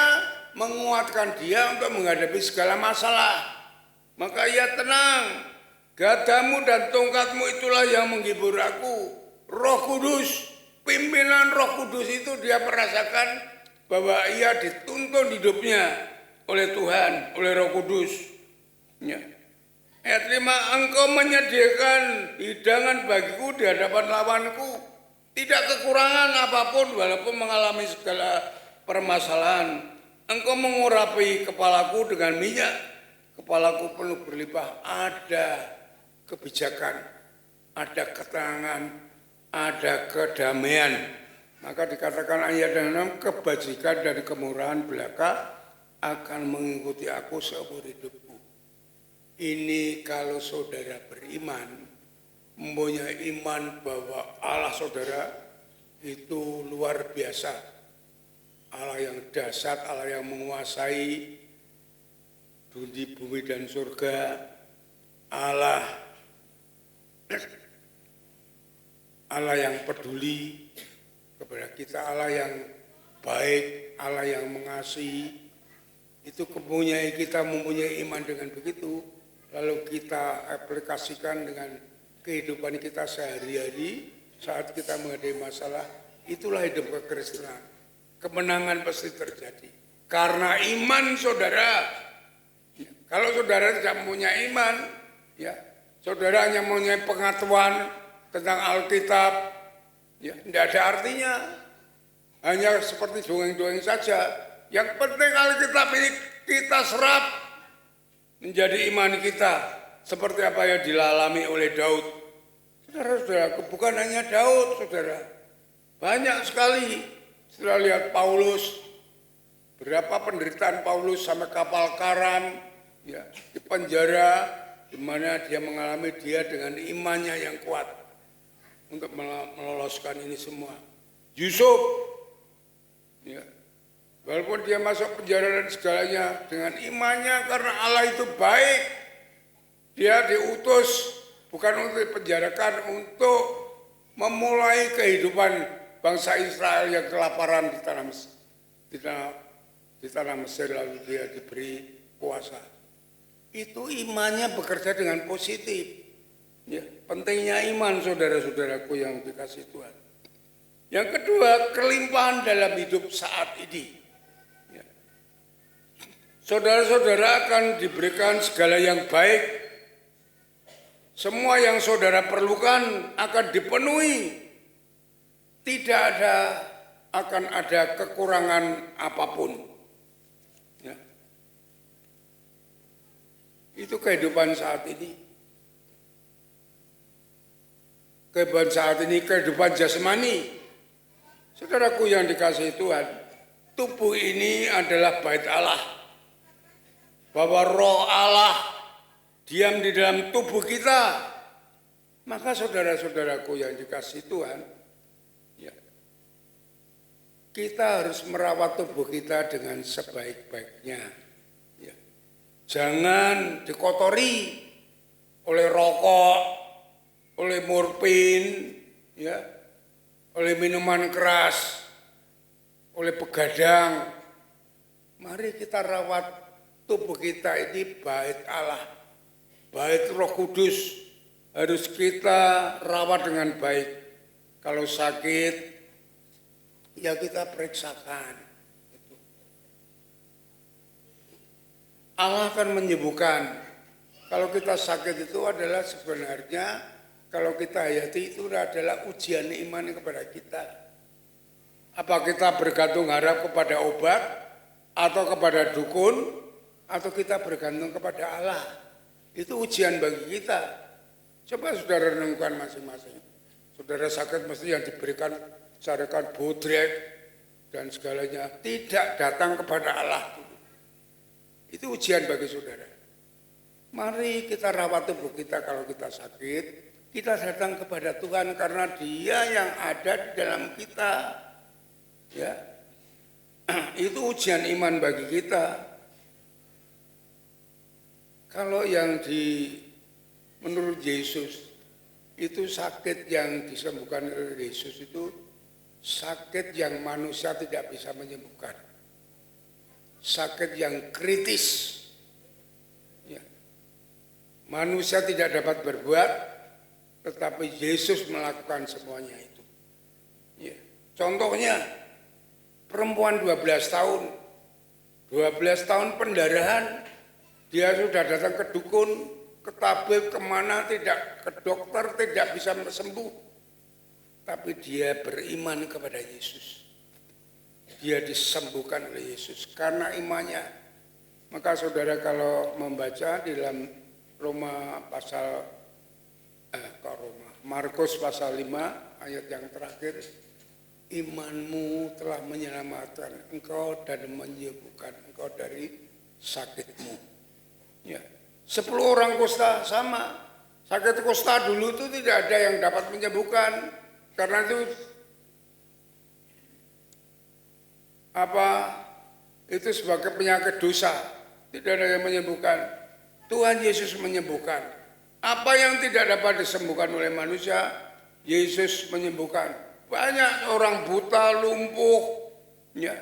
menguatkan dia untuk menghadapi segala masalah. Maka ia tenang. Gadamu dan tongkatmu itulah yang menghibur aku. Roh Kudus, pimpinan Roh Kudus itu dia merasakan bahwa ia dituntun hidupnya oleh Tuhan, oleh Roh Kudus. Ya. Ayat 5, engkau menyediakan hidangan bagiku di hadapan lawanku. Tidak kekurangan apapun walaupun mengalami segala permasalahan. Engkau mengurapi kepalaku dengan minyak. Kepalaku penuh berlimpah. Ada kebijakan, ada ketenangan, ada kedamaian. Maka dikatakan ayat 6, kebajikan dan kemurahan belaka akan mengikuti aku seumur hidupku. Ini kalau saudara beriman, mempunyai iman bahwa Allah saudara itu luar biasa. Allah yang dahsyat, Allah yang menguasai dunia, bumi dan surga. Allah yang peduli kepada kita, Allah yang baik, Allah yang mengasihi. Itu kita mempunyai iman dengan begitu, lalu kita aplikasikan dengan kehidupan kita sehari-hari saat kita menghadapi masalah. Itulah hidup kekristenan. Kemenangan pasti terjadi karena iman saudara. Kalau saudara tidak mempunyai iman, ya, saudara hanya mempunyai pengetahuan tentang Alkitab, ya, tidak ada artinya. Hanya seperti dongeng-dongeng saja. Yang penting Alkitab ini kita serap menjadi iman kita, seperti apa yang dilalami oleh Daud. Saudara-saudara, bukan hanya Daud, saudara. Banyak sekali. Setelah lihat Paulus, berapa penderitaan Paulus sampai kapal karam, ya, di penjara, di mana dia mengalami dia dengan imannya yang kuat untuk meloloskan ini semua. Yusuf, ya, walaupun dia masuk penjara dan segalanya, dengan imannya karena Allah itu baik, dia diutus bukan untuk dipenjarakan, untuk memulai kehidupan bangsa Israel yang kelaparan di tanah Mesir, lalu dia diberi kuasa. Itu imannya bekerja dengan positif. Ya, pentingnya iman saudara-saudaraku yang dikasihi Tuhan. Yang kedua, kelimpahan dalam hidup saat ini. Ya. Saudara-saudara akan diberikan segala yang baik. Semua yang saudara perlukan akan dipenuhi. Tidak akan ada kekurangan apapun. Ya. Itu kehidupan saat ini. kehidupan saat ini, kehidupan jasmani. Saudaraku yang dikasihi Tuhan, tubuh ini adalah bait Allah. Bahwa roh Allah diam di dalam tubuh kita. Maka saudara-saudaraku yang dikasihi Tuhan, ya, kita harus merawat tubuh kita dengan sebaik-baiknya. Ya. Jangan dikotori oleh rokok, oleh morfin, ya, oleh minuman keras, oleh begadang. Mari kita rawat tubuh kita ini bait Allah, bait Roh Kudus. Harus kita rawat dengan baik. Kalau sakit, ya kita periksakan. Allah akan menyembuhkan. Kalau kita sakit itu adalah sebenarnya, kalau kita hayati itu adalah ujian iman kepada kita. Apa kita bergantung harap kepada obat, atau kepada dukun, atau kita bergantung kepada Allah. Itu ujian bagi kita. Coba saudara renungkan masing-masing. Saudara sakit mesti yang diberikan carikan bodrek dan segalanya. Tidak datang kepada Allah. Itu ujian bagi saudara. Mari kita rawat tubuh kita kalau kita sakit. Kita datang kepada Tuhan karena Dia yang ada di dalam kita. Ya, itu ujian iman bagi kita. Kalau yang menurut Yesus, itu sakit yang disembuhkan oleh Yesus itu sakit yang manusia tidak bisa menyembuhkan. Sakit yang kritis. Ya. Manusia tidak dapat berbuat, tetapi Yesus melakukan semuanya itu. Ya. Contohnya, perempuan 12 tahun. 12 tahun pendarahan, dia sudah datang ke dukun, ke tabib, kemana tidak, ke dokter tidak bisa sembuh. Tapi dia beriman kepada Yesus. Dia disembuhkan oleh Yesus karena imannya. Maka saudara kalau membaca di dalam Markus pasal 5 ayat yang terakhir, imanmu telah menyelamatkan engkau dan menyembuhkan engkau dari sakitmu. Ya. 10 orang kusta sama. Sakit kusta dulu itu tidak ada yang dapat menyembuhkan. Karena itu sebagai penyakit dosa. Tidak ada yang menyembuhkan. Tuhan Yesus menyembuhkan. Apa yang tidak dapat disembuhkan oleh manusia, Yesus menyembuhkan. Banyak orang buta, lumpuh, ya,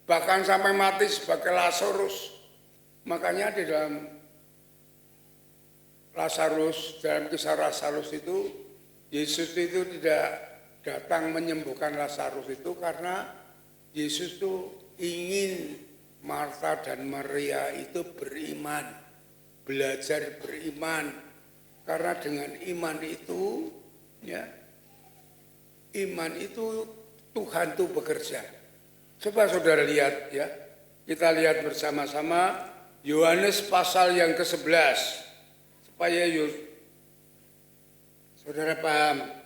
bahkan sampai mati sebagai Lazarus. Makanya di dalam kisah Lazarus itu, Yesus itu tidak datang menyembuhkan Lazarus itu karena Yesus itu ingin Marta dan Maria itu beriman, belajar beriman. Karena dengan iman itu, ya, iman itu Tuhan itu bekerja. Coba saudara lihat, ya, kita lihat bersama-sama Yohanes pasal yang ke-11. Supaya saudara paham.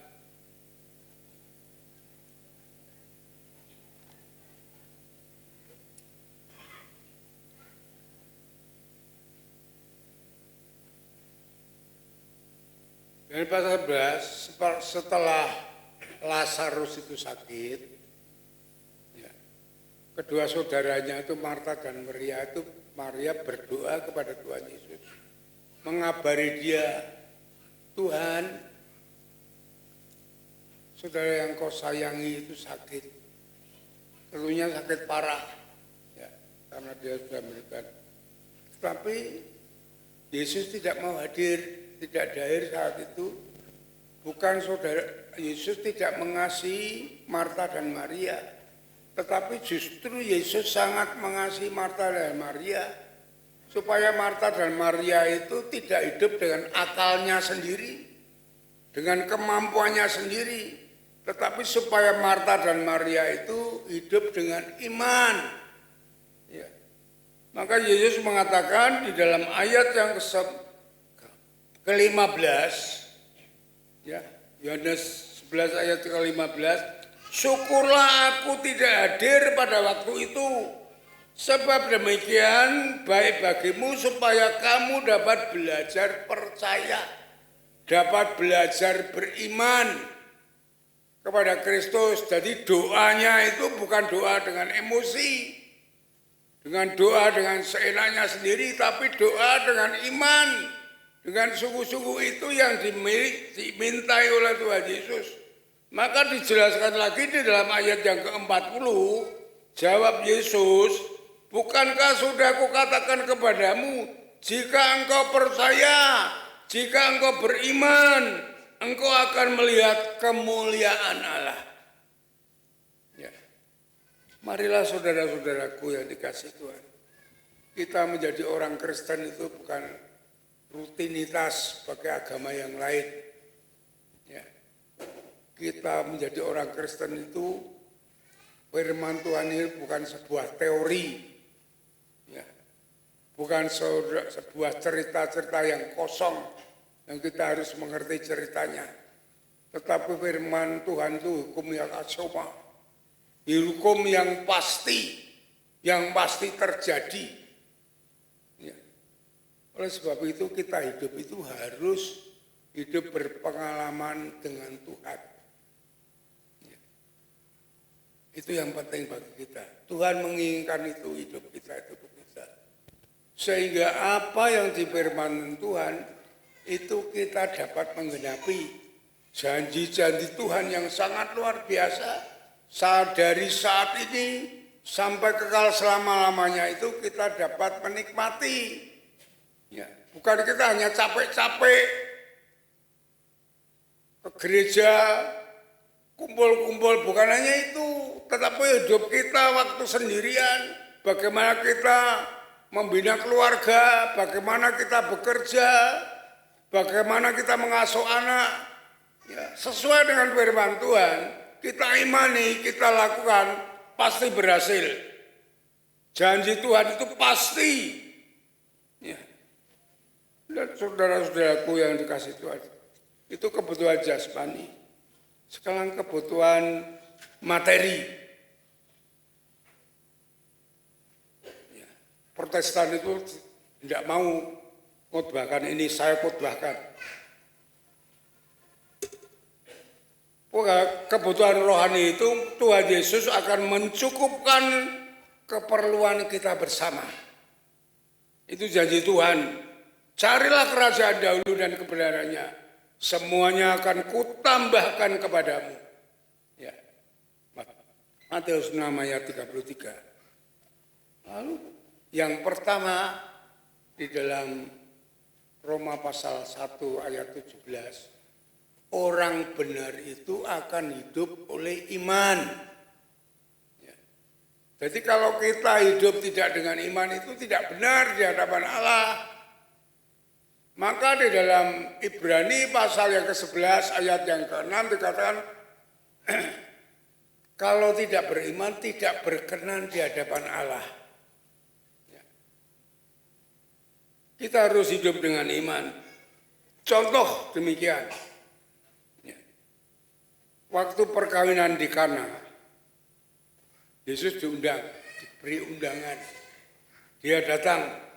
Dan pasal 11, setelah Lazarus itu sakit, ya, kedua saudaranya itu Marta dan Maria berdoa kepada Tuhan Yesus. Mengabari dia, Tuhan, saudara yang kau sayangi itu sakit, tentunya sakit parah, ya, karena dia sudah meninggal. Tapi Yesus tidak mau hadir, tidak hadir saat itu. Bukan saudara Yesus tidak mengasihi Marta dan Maria, tetapi justru Yesus sangat mengasihi Marta dan Maria. Supaya Marta dan Maria itu tidak hidup dengan akalnya sendiri, dengan kemampuannya sendiri, tetapi supaya Marta dan Maria itu hidup dengan iman. Ya. Maka Yesus mengatakan di dalam ayat yang ke-15, ya, Yohanes 11 ayat ke-15, syukurlah aku tidak hadir pada waktu itu, sebab demikian baik bagimu supaya kamu dapat belajar percaya, dapat belajar beriman kepada Kristus. Jadi doanya itu bukan doa dengan emosi, dengan doa dengan seenaknya sendiri, tapi doa dengan iman, dengan sungguh-sungguh itu yang dimintai oleh Tuhan Yesus. Maka dijelaskan lagi di dalam ayat yang ke-40, jawab Yesus, bukankah sudah kukatakan kepadamu, jika engkau percaya, jika engkau beriman, engkau akan melihat kemuliaan Allah. Ya. Marilah saudara-saudaraku yang dikasih Tuhan, kita menjadi orang Kristen itu bukan rutinitas sebagai agama yang lain. Ya. Kita menjadi orang Kristen itu, firman Tuhan ini bukan sebuah teori, ya. Bukan sebuah cerita-cerita yang kosong yang kita harus mengerti ceritanya. Tetapi firman Tuhan itu hukum yang asoma, hukum yang pasti terjadi. Ya. Oleh sebab itu kita hidup itu harus hidup berpengalaman dengan Tuhan. Ya. Itu yang penting bagi kita. Tuhan menginginkan itu, hidup kita itu begitu. Sehingga apa yang difirmankan Tuhan itu kita dapat menggenapi janji-janji Tuhan yang sangat luar biasa. Dari saat ini sampai kekal selama-lamanya itu kita dapat menikmati. Ya, bukan kita hanya capek-capek ke gereja, kumpul-kumpul, bukan hanya itu. Tetapi hidup kita waktu sendirian, bagaimana kita membina keluarga, bagaimana kita bekerja, bagaimana kita mengasuh anak, ya, sesuai dengan firman Tuhan, kita imani, kita lakukan, pasti berhasil. Janji Tuhan itu pasti. Ya. Dan saudara-saudaraku yang dikasih Tuhan, itu kebutuhan jasmani. Sekarang kebutuhan materi. Ya. Protestan itu tidak mau khotbahkan ini, saya khotbahkan. Kebutuhan rohani itu Tuhan Yesus akan mencukupkan keperluan kita bersama. Itu janji Tuhan. Carilah kerajaan dahulu dan kebenarannya, semuanya akan kutambahkan kepadamu. Ya. Matius 6 ayat 33. Lalu yang pertama di dalam Roma pasal 1 ayat 17, orang benar itu akan hidup oleh iman. Ya. Jadi kalau kita hidup tidak dengan iman itu tidak benar di hadapan Allah. Maka di dalam Ibrani pasal yang ke-11 ayat yang ke-6 dikatakan, kalau tidak beriman tidak berkenan di hadapan Allah. Ya. Kita harus hidup dengan iman. Contoh demikian. Waktu perkawinan di Kana, Yesus diundang, diberi undangan. Dia datang.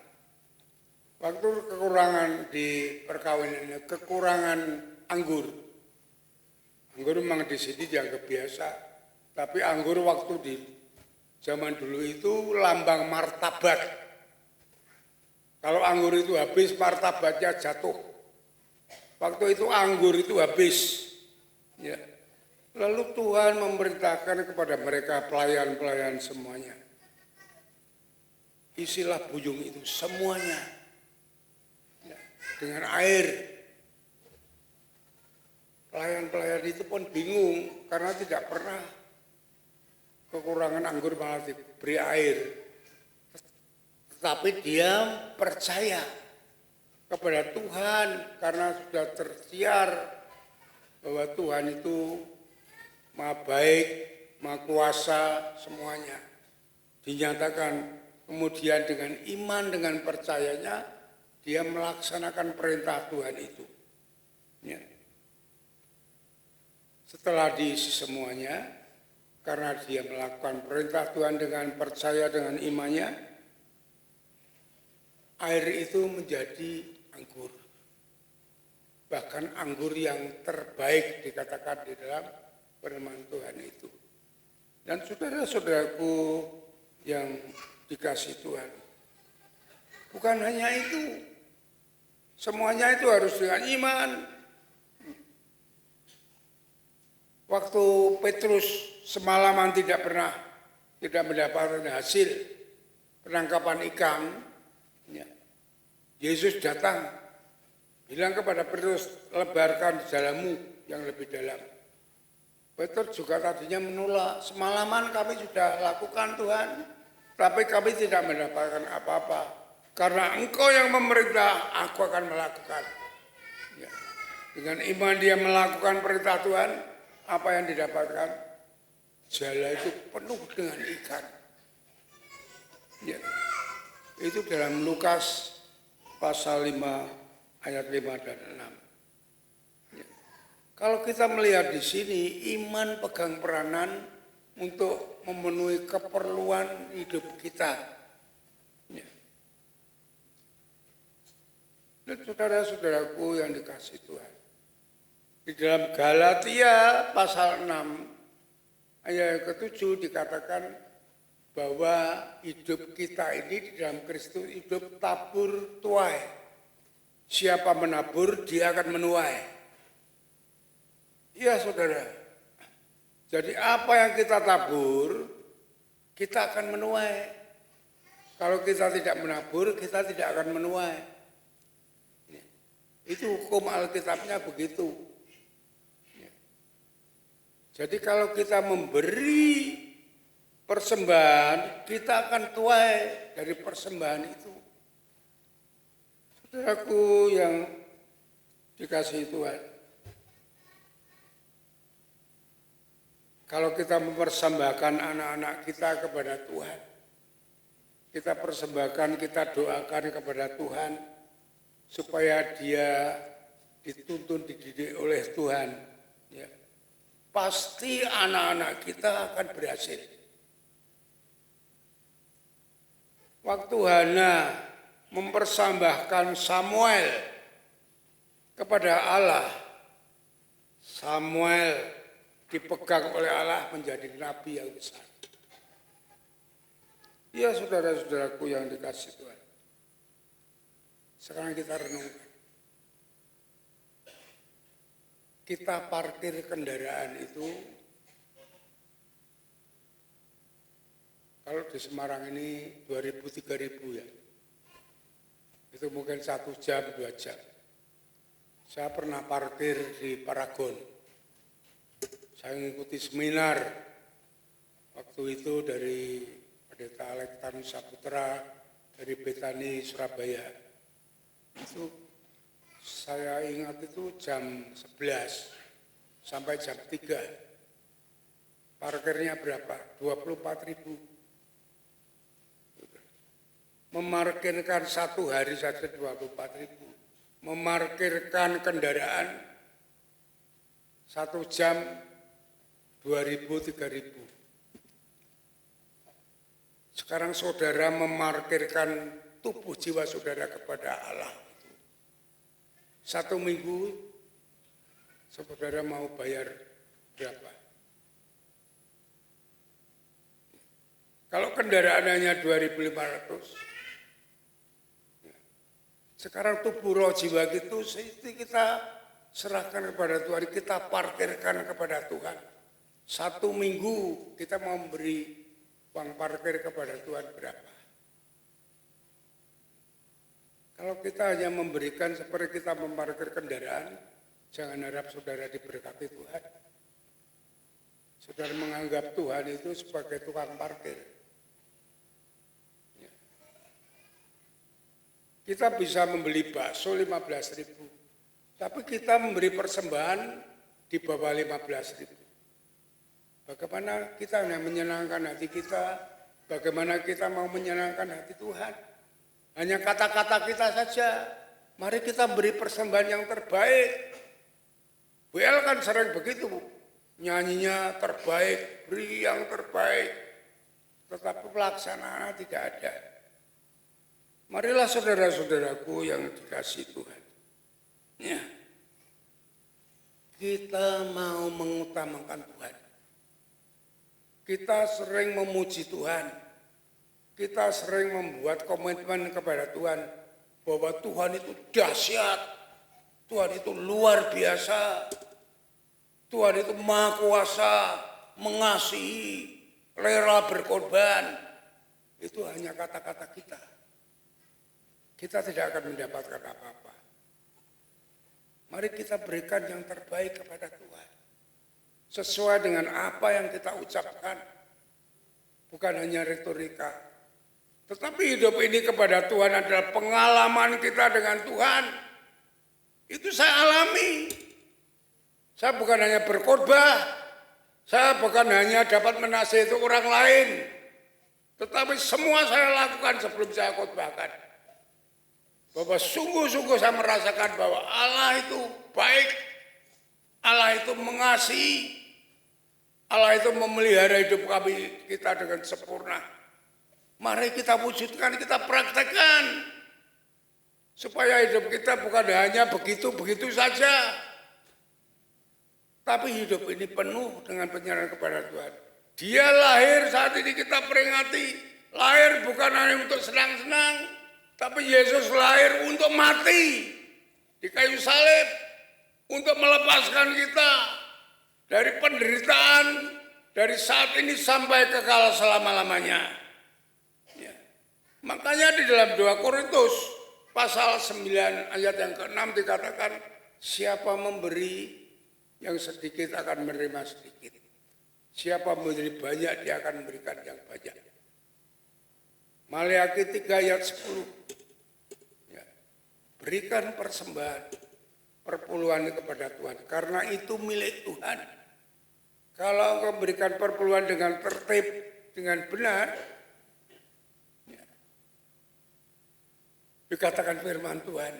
Waktu kekurangan di perkawinannya, kekurangan anggur. Anggur memang di sini dianggap biasa, tapi anggur waktu di zaman dulu itu lambang martabat. Kalau anggur itu habis, martabatnya jatuh. Waktu itu anggur itu habis. Ya. Lalu Tuhan memerintahkan kepada mereka pelayan-pelayan semuanya, isilah bujung itu semuanya ya, dengan air. Pelayan-pelayan itu pun bingung karena tidak pernah kekurangan anggur malah diberi air. Tetapi dia percaya kepada Tuhan karena sudah tersiar bahwa Tuhan itu Maha baik, Maha kuasa, semuanya. Dinyatakan kemudian dengan iman, dengan percayanya, dia melaksanakan perintah Tuhan itu. Ya. setelah diisi semuanya, karena dia melakukan perintah Tuhan dengan percaya dengan imannya, air itu menjadi anggur. Bahkan anggur yang terbaik dikatakan di dalam firman Tuhan itu. Dan saudara-saudaraku yang dikasih Tuhan, bukan hanya itu, semuanya itu harus dengan iman. Waktu Petrus semalaman tidak mendapatkan hasil penangkapan ikan, ya, Yesus datang bilang kepada Petrus, lebarkan jalanmu yang lebih dalam. Petrus juga tadinya menolak, semalaman kami sudah lakukan Tuhan, tapi kami tidak mendapatkan apa-apa. Karena Engkau yang memerintah, aku akan melakukan. Ya. Dengan iman dia melakukan perintah Tuhan, apa yang didapatkan? Jala itu penuh dengan ikan. Ya. Itu dalam Lukas pasal 5 ayat 5 dan 6. Ya. Kalau kita melihat di sini, iman pegang peranan untuk memenuhi keperluan hidup kita. Ya. Dan saudara-saudaraku yang dikasih Tuhan, di dalam Galatia pasal 6 ayat ke-7 dikatakan bahwa hidup kita ini di dalam Kristus hidup tabur tuai. Siapa menabur, dia akan menuai. Iya saudara. Jadi apa yang kita tabur, kita akan menuai. Kalau kita tidak menabur, kita tidak akan menuai. Itu hukum Alkitabnya begitu. Jadi kalau kita memberi persembahan, kita akan tuai dari persembahan itu. Saudaraku yang dikasihi Tuhan, kalau kita mempersembahkan anak-anak kita kepada Tuhan, kita persembahkan, kita doakan kepada Tuhan, supaya dia dituntun, dididik oleh Tuhan, ya. Pasti anak-anak kita akan berhasil. Waktu Hana mempersembahkan Samuel kepada Allah, Samuel dipegang oleh Allah menjadi nabi yang besar. Ya saudara-saudaraku yang dikasih Tuhan. Sekarang kita renungkan. Kita parkir kendaraan itu, kalau di Semarang ini 2.000-3.000 ya, itu mungkin 1 jam, 2 jam. Saya pernah parkir di Paragon, saya mengikuti seminar, waktu itu dari Pendeta Alek Tanusa Putra, dari Betani Surabaya. Itu saya ingat itu jam 11 sampai jam 3. Parkirnya berapa? 24.000. Memarkirkan satu hari saja 24.000. Memarkirkan kendaraan 1 jam 2.000-3.000. Sekarang saudara memarkirkan tubuh jiwa saudara kepada Allah. 1 minggu, saudara mau bayar berapa? Kalau kendaraan hanya 2.500, sekarang tubuh roh jiwa gitu, kita serahkan kepada Tuhan, kita parkirkan kepada Tuhan. 1 minggu kita mau memberi uang parkir kepada Tuhan berapa? Kalau kita hanya memberikan seperti kita memarkir kendaraan, jangan harap saudara diberkati Tuhan. Saudara menganggap Tuhan itu sebagai tukang parkir. Ya. Kita bisa membeli bakso 15.000, tapi kita memberi persembahan di bawah 15.000. Bagaimana kita hanya menyenangkan hati kita, bagaimana kita mau menyenangkan hati Tuhan. Hanya kata-kata kita saja, mari kita beri persembahan yang terbaik. WL kan sering begitu, nyanyinya terbaik, beri yang terbaik, tetapi pelaksanaannya tidak ada. Marilah saudara-saudaraku yang dikasihi Tuhan, ya, kita mau mengutamakan Tuhan. Kita sering memuji Tuhan, kita sering membuat komitmen kepada Tuhan bahwa Tuhan itu dahsyat, Tuhan itu luar biasa, Tuhan itu maha kuasa, mengasihi, rela berkorban. Itu hanya kata-kata kita. Kita tidak akan mendapatkan apa-apa. Mari kita berikan yang terbaik kepada Tuhan. Sesuai dengan apa yang kita ucapkan. Bukan hanya retorika. Tetapi hidup ini kepada Tuhan adalah pengalaman kita dengan Tuhan. Itu saya alami. Saya bukan hanya berkhotbah. Saya bukan hanya dapat menasihati orang lain. Tetapi semua saya lakukan sebelum saya khotbahkan. Bahwa sungguh-sungguh saya merasakan bahwa Allah itu baik, Allah itu mengasihi, Allah itu memelihara hidup kita dengan sempurna. Mari kita wujudkan, kita praktekkan. Supaya hidup kita bukan hanya begitu-begitu saja. Tapi hidup ini penuh dengan penyerahan kepada Tuhan. Dia lahir saat ini kita peringati. Lahir bukan hanya untuk senang-senang. Tapi Yesus lahir untuk mati di kayu salib, untuk melepaskan kita dari penderitaan, dari saat ini sampai kekal selama-lamanya. Ya. Makanya di dalam 2 Korintus pasal 9 ayat yang ke-6 dikatakan, siapa memberi yang sedikit akan menerima sedikit. Siapa memberi banyak dia akan memberikan yang banyak. Maleakhi 3 ayat 10. Ya. Berikan persembahan, perpuluhan kepada Tuhan. Karena itu milik Tuhan. Kalau engkau berikan perpuluhan dengan tertib, dengan benar, ya. Dikatakan firman Tuhan,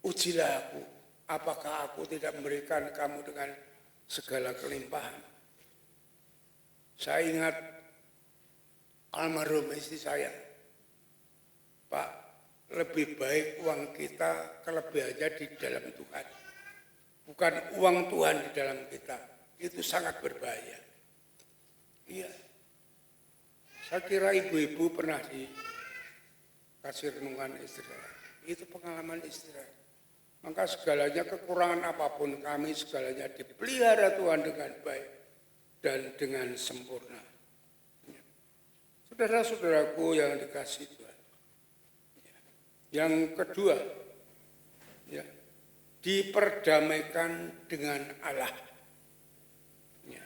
ujilah aku, apakah aku tidak memberikan kamu dengan segala kelimpahan. Saya ingat almarhum istri saya, Pak, lebih baik uang kita kelebihannya di dalam Tuhan. Bukan uang Tuhan di dalam kita. Itu sangat berbahaya. Iya. Saya kira ibu-ibu pernah dikasih renungan istirahat. Itu pengalaman istirahat. Maka segalanya kekurangan apapun kami, segalanya dipelihara Tuhan dengan baik dan dengan sempurna. Saudara-saudaraku yang dikasihi Tuhan. Yang kedua, ya, diperdamaikan dengan Allah. Ya.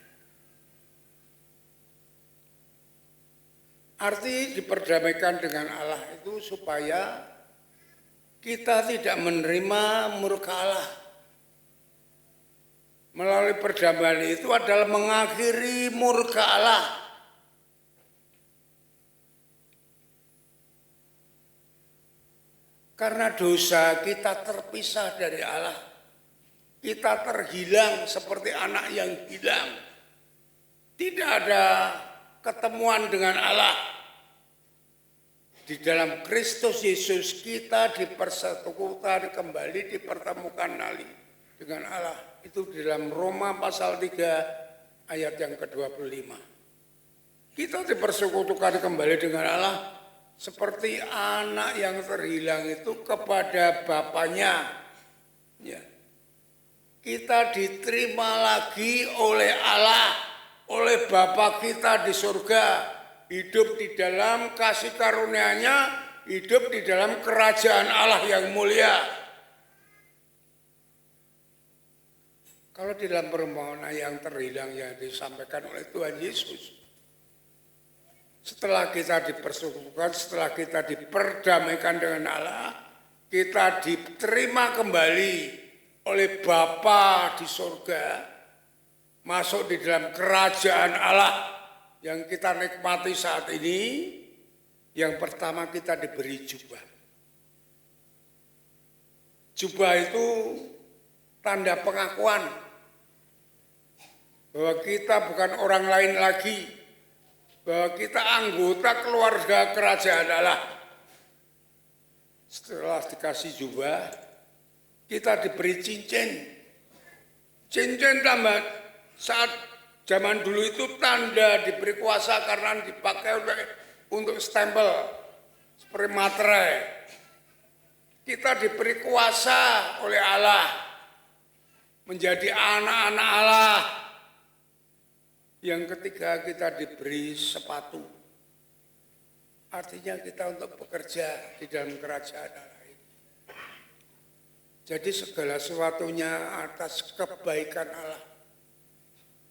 Arti diperdamaikan dengan Allah itu supaya kita tidak menerima murka Allah. Melalui perdamaian itu adalah mengakhiri murka Allah. Karena dosa kita terpisah dari Allah. Kita terhilang seperti anak yang hilang. Tidak ada ketemuan dengan Allah. Di dalam Kristus Yesus kita dipersatukan kembali, dipertemukan kembali dengan Allah. Itu di dalam Roma pasal 3 ayat yang ke-25. Kita dipersekutukan kembali dengan Allah seperti anak yang terhilang itu kepada bapaknya. Ya. Kita diterima lagi oleh Allah, oleh Bapa kita di surga, hidup di dalam kasih karunia-Nya, hidup di dalam kerajaan Allah yang mulia. Kalau di dalam permohonan yang terhilang yang disampaikan oleh Tuhan Yesus, setelah kita dipersekutukan, setelah kita diperdamaikan dengan Allah, kita diterima kembali oleh Bapa di surga, masuk di dalam kerajaan Allah yang kita nikmati saat ini. Yang pertama kita diberi jubah. Jubah itu tanda pengakuan bahwa kita bukan orang lain lagi, bahwa kita anggota keluarga kerajaan Allah. Setelah dikasih jubah, kita diberi cincin. Cincin tambah saat zaman dulu itu tanda diberi kuasa karena dipakai untuk stempel seperti materai. Kita diberi kuasa oleh Allah menjadi anak-anak Allah. Yang ketiga, kita diberi sepatu. Artinya kita untuk bekerja di dalam kerajaan Allah ini. Jadi segala sesuatunya atas kebaikan Allah,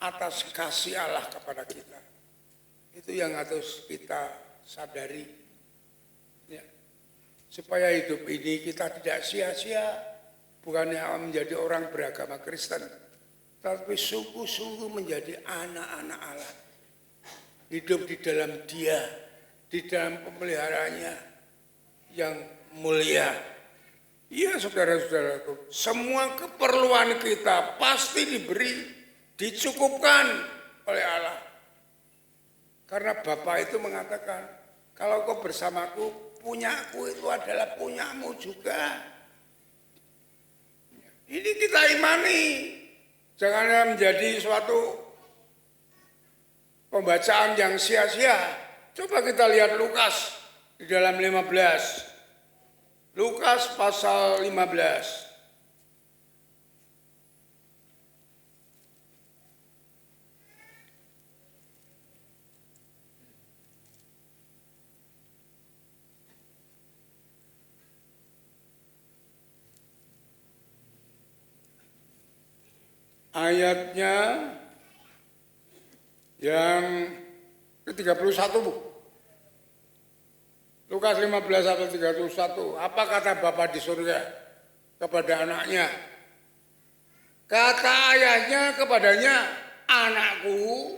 atas kasih Allah kepada kita. Itu yang harus kita sadari. Ya. Supaya hidup ini kita tidak sia-sia, bukannya menjadi orang beragama Kristen, tapi sungguh-sungguh menjadi anak-anak Allah. Hidup di dalam Dia, di dalam pemeliharaannya yang mulia. Iya saudara-saudaraku, semua keperluan kita pasti dicukupkan oleh Allah. Karena Bapa itu mengatakan, kalau kau bersamaku, punyaku itu adalah punyamu juga. Ini kita imani. Jangan menjadi suatu pembacaan yang sia-sia. Coba kita lihat Lukas di dalam 15. Lukas pasal 15. Ayatnya yang ke-31, Bu. Lukas 15 ayat 31. Apa kata Bapa di surga kepada anaknya? Kata ayahnya kepadanya, anakku,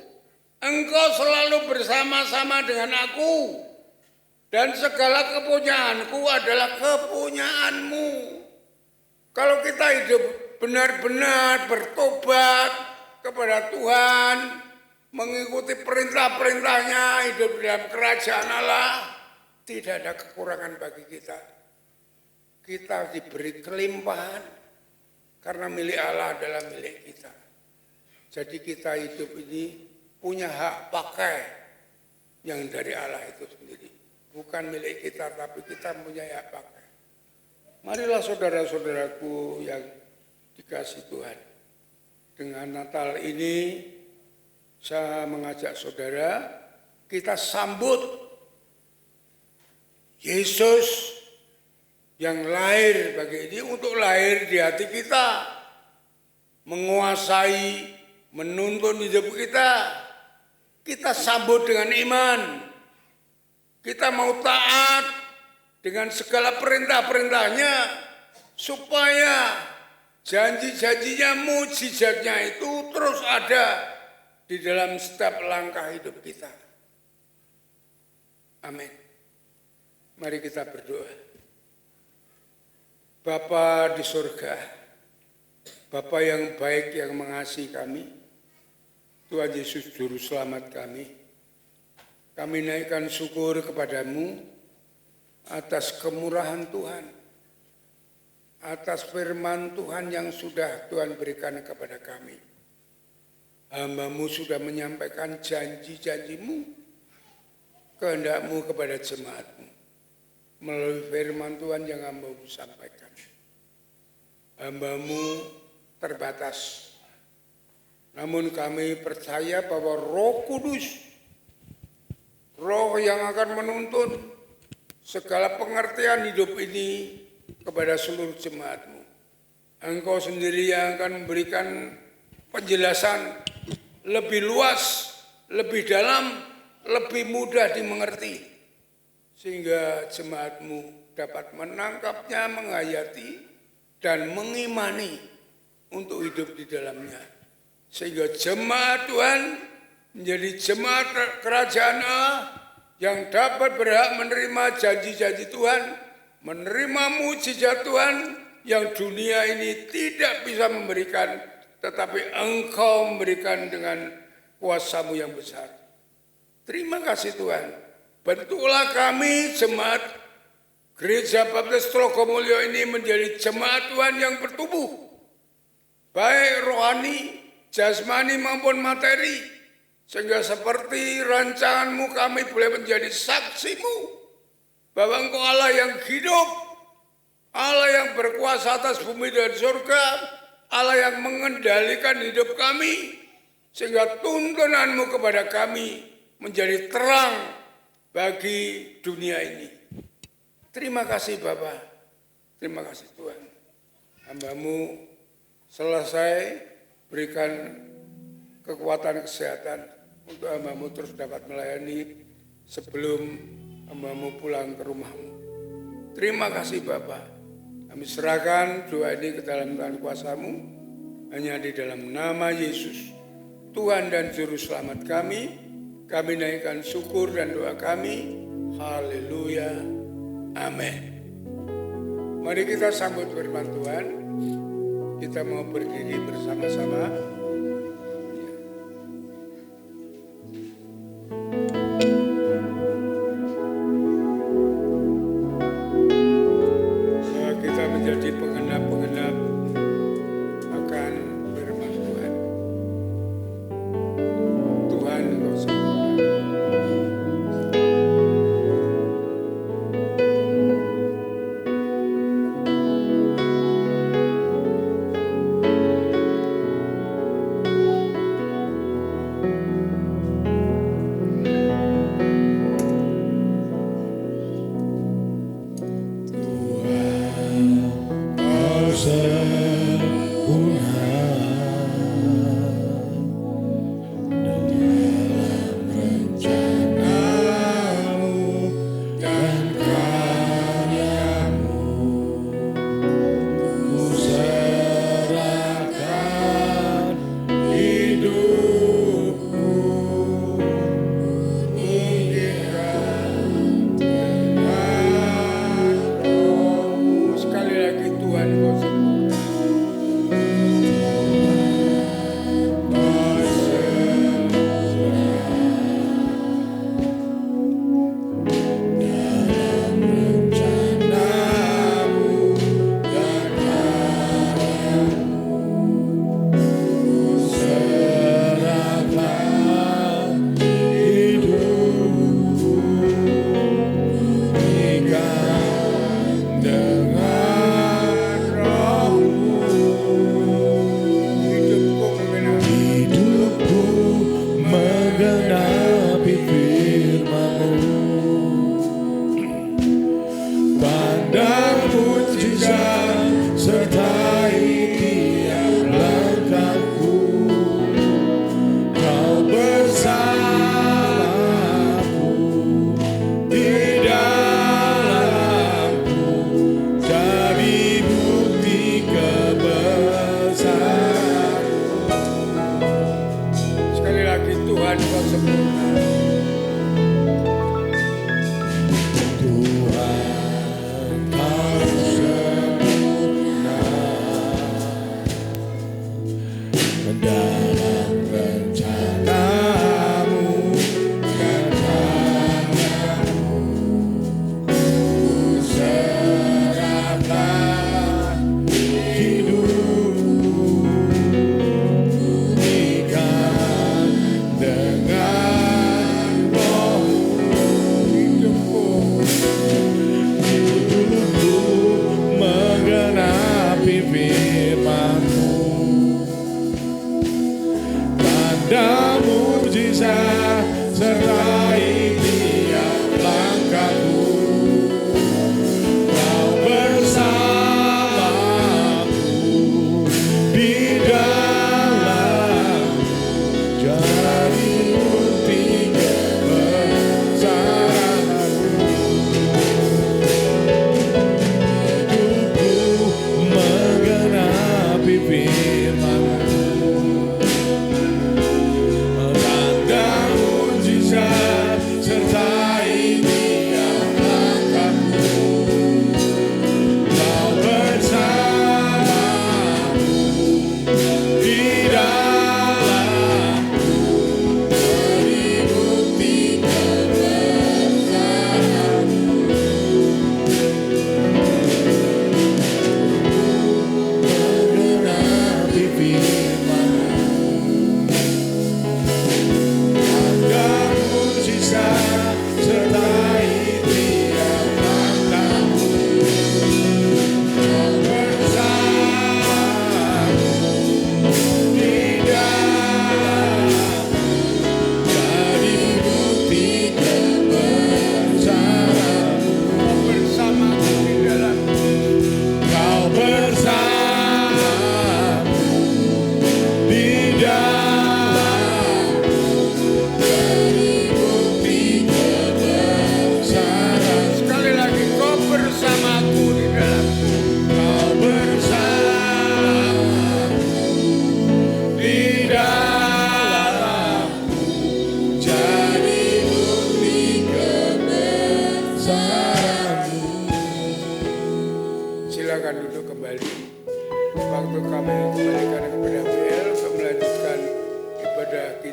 engkau selalu bersama-sama dengan aku, dan segala kepunyaanku adalah kepunyaanmu. Kalau kita hidup benar-benar bertobat kepada Tuhan, mengikuti perintah-perintahnya, hidup dalam kerajaan Allah, tidak ada kekurangan bagi kita. Kita diberi kelimpahan karena milik Allah adalah milik kita. Jadi kita hidup ini punya hak pakai yang dari Allah itu sendiri. Bukan milik kita, tapi kita punya hak pakai. Marilah saudara-saudaraku yang dikasih Tuhan. Dengan Natal ini saya mengajak saudara, kita sambut Yesus yang lahir bagi ini untuk lahir di hati kita, menguasai, menuntun hidup kita. Kita sambut dengan iman. Kita mau taat dengan segala perintah-perintahnya supaya janji-janjinya, mujizatnya itu terus ada di dalam setiap langkah hidup kita. Amin. Mari kita berdoa. Bapa di surga, Bapa yang baik yang mengasihi kami, Tuhan Yesus Juru Selamat kami naikkan syukur kepadamu atas kemurahan Tuhan, atas firman Tuhan yang sudah Tuhan berikan kepada kami. Hamba-Mu sudah menyampaikan janji-janji-Mu, kehendak-Mu kepada jemaat-Mu melalui firman Tuhan yang hamba-Mu sampaikan. Hamba-Mu terbatas, namun kami percaya bahwa Roh Kudus, Roh yang akan menuntun segala pengertian hidup ini kepada seluruh jemaat-Mu. Engkau sendiri yang akan memberikan penjelasan lebih luas, lebih dalam, lebih mudah dimengerti, sehingga jemaat-Mu dapat menangkapnya, menghayati, dan mengimani untuk hidup di dalamnya. Sehingga jemaat Tuhan menjadi jemaat kerajaan Allah yang dapat berhak menerima janji-janji Tuhan, menerima mujizat Tuhan yang dunia ini tidak bisa memberikan tetapi Engkau memberikan dengan kuasa-Mu yang besar. Terima kasih Tuhan. Bentuklah kami jemaat Gereja Baptis Trogomulyo ini menjadi jemaat Tuhan yang bertumbuh, baik rohani, jasmani maupun materi, sehingga seperti rancangan-Mu kami boleh menjadi saksi-Mu bahwa Engkau Allah yang hidup, Allah yang berkuasa atas bumi dan surga, Allah yang mengendalikan hidup kami, sehingga tuntunan-Mu kepada kami menjadi terang bagi dunia ini. Terima kasih Bapa, terima kasih Tuhan. Hamba-Mu selesai, berikan kekuatan kesehatan untuk hamba-Mu terus dapat melayani sebelum hamba-Mu pulang ke rumah-Mu. Terima kasih Bapa. Kami serahkan doa ini ke dalam tangan kuasa-Mu, hanya di dalam nama Yesus, Tuhan dan Juru Selamat kami naikkan syukur dan doa kami. Haleluya. Amin. Mari kita sambut firman Tuhan. Kita mau berdiri bersama-sama. Kita menjadi pengenap-pengenap akan firman Tuhan. Tuhan Engkau sempurna. Firman-Mu, tanda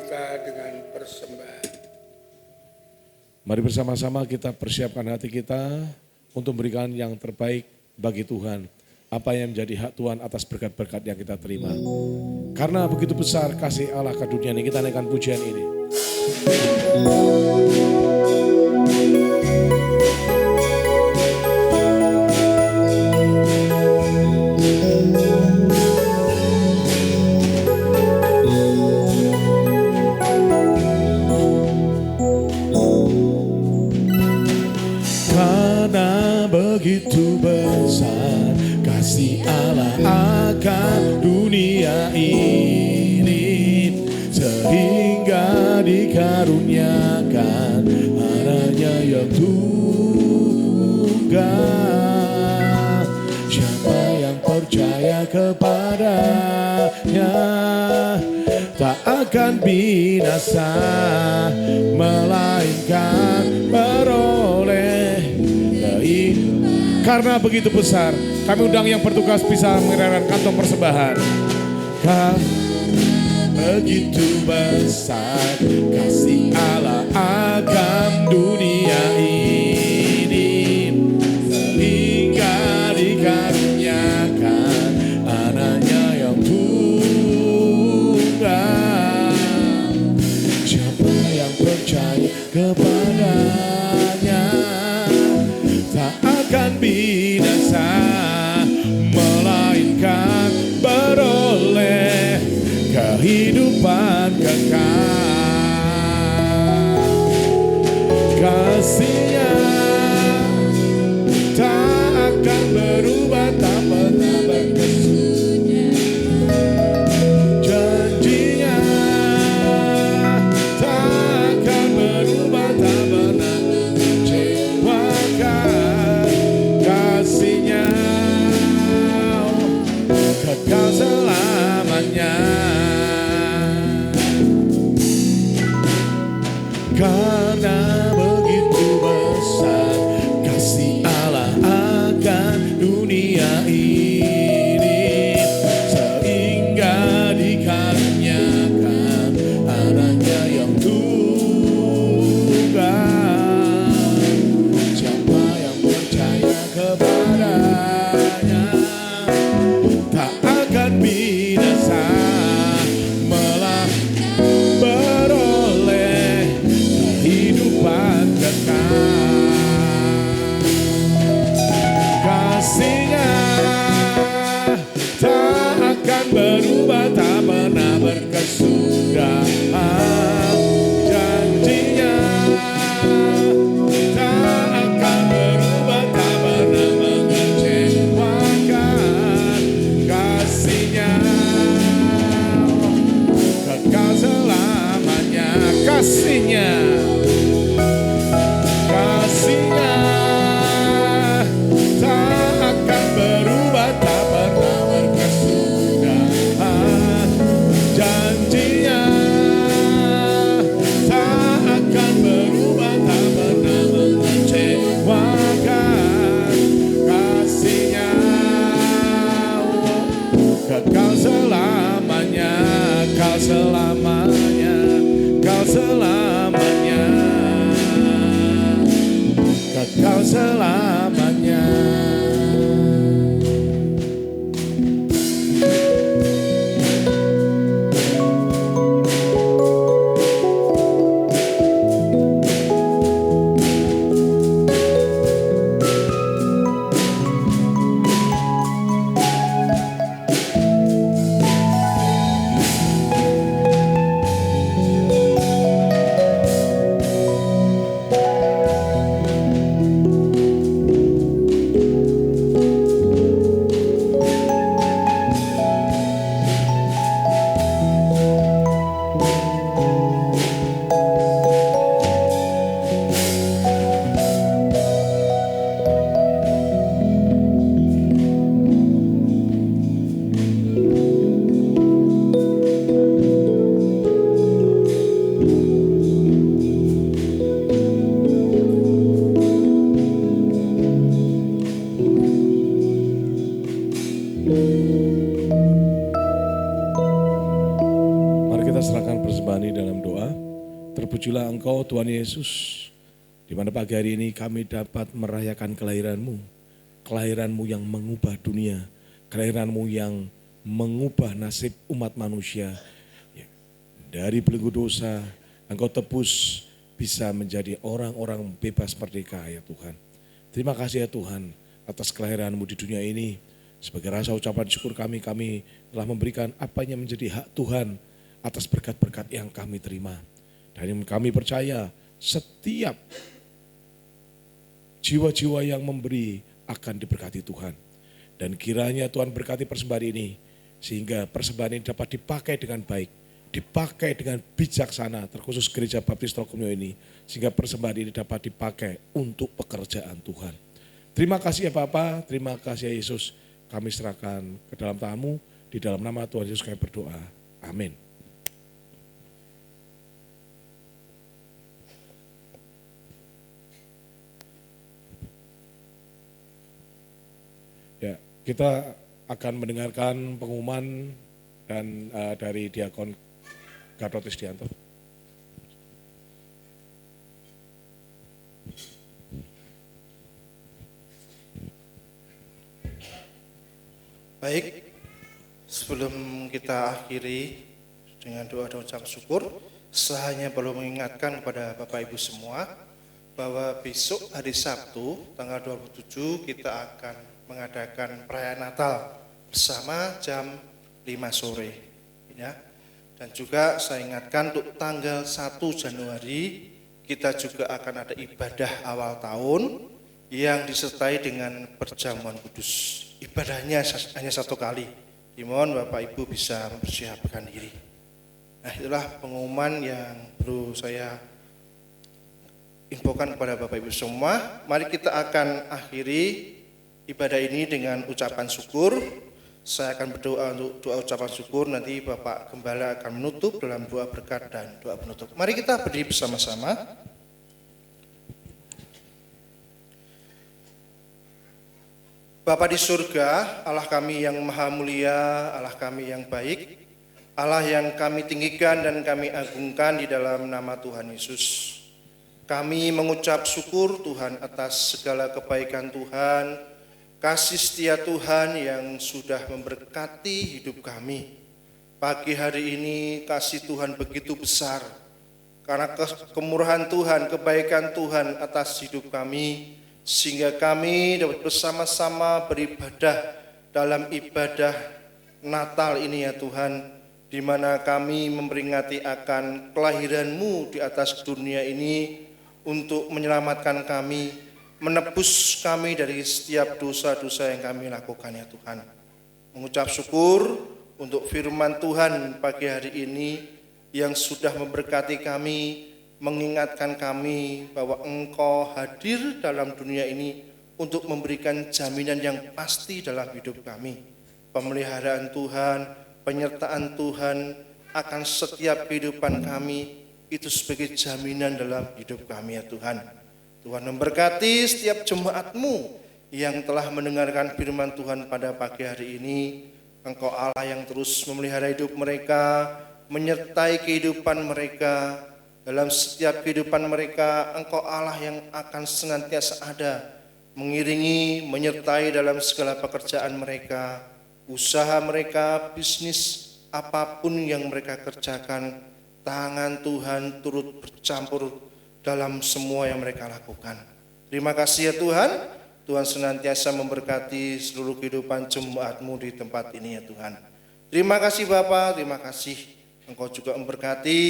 kita dengan persembahan. Mari bersama-sama kita persiapkan hati kita untuk memberikan yang terbaik bagi Tuhan. Apa yang menjadi hak Tuhan atas berkat-berkat yang kita terima. Karena begitu besar kasih Allah ke dunia ini, kita naikkan pujian ini. Karena begitu besar kasih Allah akan dunia ini, sehingga dikaruniakan anaknya yang tunggal. Siapa yang percaya kepadanya tak akan binasa, melainkan beroleh kehidupan. Karena begitu besar, kami undang yang bertugas bisa mengerahkan kantong persembahan. Begitu besar kasih Allah akan dunia ini, sehingga dikaruniakan anaknya yang tunggal. Siapa yang percaya kepadanya tak akan binasa, melainkan beroleh kehidupan kekal. Kasih-Nya tak akan berubah, tak pernah berkesudahan. Janji-Nya tak akan berubah, tak pernah mengecewakan. Kasih-Nya kekal selamanya. Karena begitu besar kasih Allah akan dunia ini, sehingga dikaruniakan anaknya yang tunggal. Siapa yang percaya kepadanya tak akan binasa, melainkan beroleh kehidupan kekal. Kasih-Nya tak akan berubah, tak pernah berkesudahan. Janji-Nya tak akan berubah, tak pernah mengecewakan. Kasih-Nya kekal selamanya. Kasih-Nya, kasih-Nya tak akan berubah, tak pernah berkesudahan. Janji-Nya tak akan berubah, tak pernah mengecewakan. Kasih-Nya kekal selamanya, kekal selamanya, kekal selamanya. berdoa. Terpujilah Engkau Tuhan Yesus, di mana pagi hari ini kami dapat merayakan kelahiran-Mu. Kelahiran-Mu yang mengubah dunia, kelahiran-Mu yang mengubah nasib umat manusia. Dari belenggu dosa, Engkau tebus bisa menjadi orang-orang bebas merdeka ya Tuhan. Terima kasih ya Tuhan atas kelahiran-Mu di dunia ini. Sebagai rasa ucapan syukur kami telah memberikan apa yang menjadi hak Tuhan atas berkat-berkat yang kami terima. Dan kami percaya setiap jiwa-jiwa yang memberi akan diberkati Tuhan. Dan kiranya Tuhan berkati persembahan ini, sehingga persembahan ini dapat dipakai dengan baik, dipakai dengan bijaksana, terkhusus Gereja Baptis Trogomyo ini, sehingga persembahan ini dapat dipakai untuk pekerjaan Tuhan. Terima kasih ya Bapa, terima kasih ya Yesus. Kami serahkan ke dalam tangan-Mu, di dalam nama Tuhan Yesus kami berdoa. Amin. Ya, kita akan mendengarkan pengumuman dan dari Diakon Gatot Isdianto. Baik, sebelum kita akhiri dengan doa dan ucapan syukur, saya hanya perlu mengingatkan kepada Bapak Ibu semua bahwa besok hari Sabtu tanggal 27 kita akan mengadakan perayaan Natal bersama jam 5 sore. Ya. Dan juga saya ingatkan untuk tanggal 1 Januari kita juga akan ada ibadah awal tahun yang disertai dengan perjamuan kudus. Ibadahnya hanya 1 kali. Dimohon Bapak Ibu bisa mempersiapkan diri. Nah, itulah pengumuman yang perlu saya infokan kepada Bapak Ibu semua. Mari kita akan akhiri ibadah ini dengan ucapan syukur. Saya akan berdoa untuk doa ucapan syukur. Nanti Bapak Gembala akan menutup dalam doa berkat dan doa penutup. Mari kita berdiri bersama-sama. Bapa di surga, Allah kami yang maha mulia, Allah kami yang baik, Allah yang kami tinggikan dan kami agungkan di dalam nama Tuhan Yesus. Kami mengucap syukur Tuhan atas segala kebaikan Tuhan, kasih setia Tuhan yang sudah memberkati hidup kami. Pagi hari ini kasih Tuhan begitu besar, karena kemurahan Tuhan, kebaikan Tuhan atas hidup kami, sehingga kami dapat bersama-sama beribadah dalam ibadah Natal ini ya Tuhan, di mana kami memperingati akan kelahiran-Mu di atas dunia ini untuk menyelamatkan kami, menebus kami dari setiap dosa-dosa yang kami lakukan ya Tuhan. Mengucap syukur untuk firman Tuhan pagi hari ini yang sudah memberkati kami, mengingatkan kami bahwa Engkau hadir dalam dunia ini untuk memberikan jaminan yang pasti dalam hidup kami. Pemeliharaan Tuhan, penyertaan Tuhan akan setiap kehidupan kami, itu sebagai jaminan dalam hidup kami ya Tuhan. Tuhan memberkati setiap jemaat-Mu yang telah mendengarkan firman Tuhan pada pagi hari ini. Engkau Allah yang terus memelihara hidup mereka, menyertai kehidupan mereka. Dalam setiap kehidupan mereka, Engkau Allah yang akan senantiasa ada, mengiringi, menyertai dalam segala pekerjaan mereka, usaha mereka, bisnis, apapun yang mereka kerjakan, tangan Tuhan turut bercampur dalam semua yang mereka lakukan. Terima kasih ya Tuhan, Tuhan senantiasa memberkati seluruh kehidupan jemaat-Mu di tempat ini ya Tuhan. Terima kasih Bapa, terima kasih Engkau juga memberkati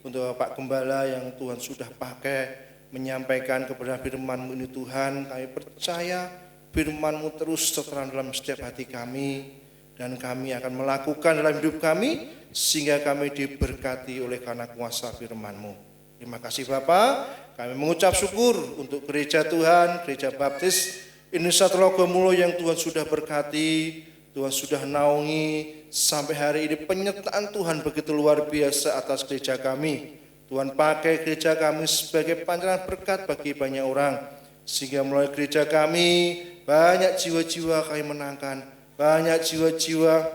untuk Bapak Gembala yang Tuhan sudah pakai menyampaikan kebenaran firman-Mu ini Tuhan. Kami percaya firman-Mu terus terang dalam setiap hati kami, dan kami akan melakukan dalam hidup kami sehingga kami diberkati oleh karena kuasa firman-Mu. Terima kasih Bapa. Kami mengucap syukur untuk gereja Tuhan, Gereja Baptis Indonesia Trogomyo yang Tuhan sudah berkati, Tuhan sudah naungi. Sampai hari ini penyertaan Tuhan begitu luar biasa atas gereja kami. Tuhan pakai gereja kami sebagai pancaran berkat bagi banyak orang, sehingga melalui gereja kami banyak jiwa-jiwa kami menangkan, banyak jiwa-jiwa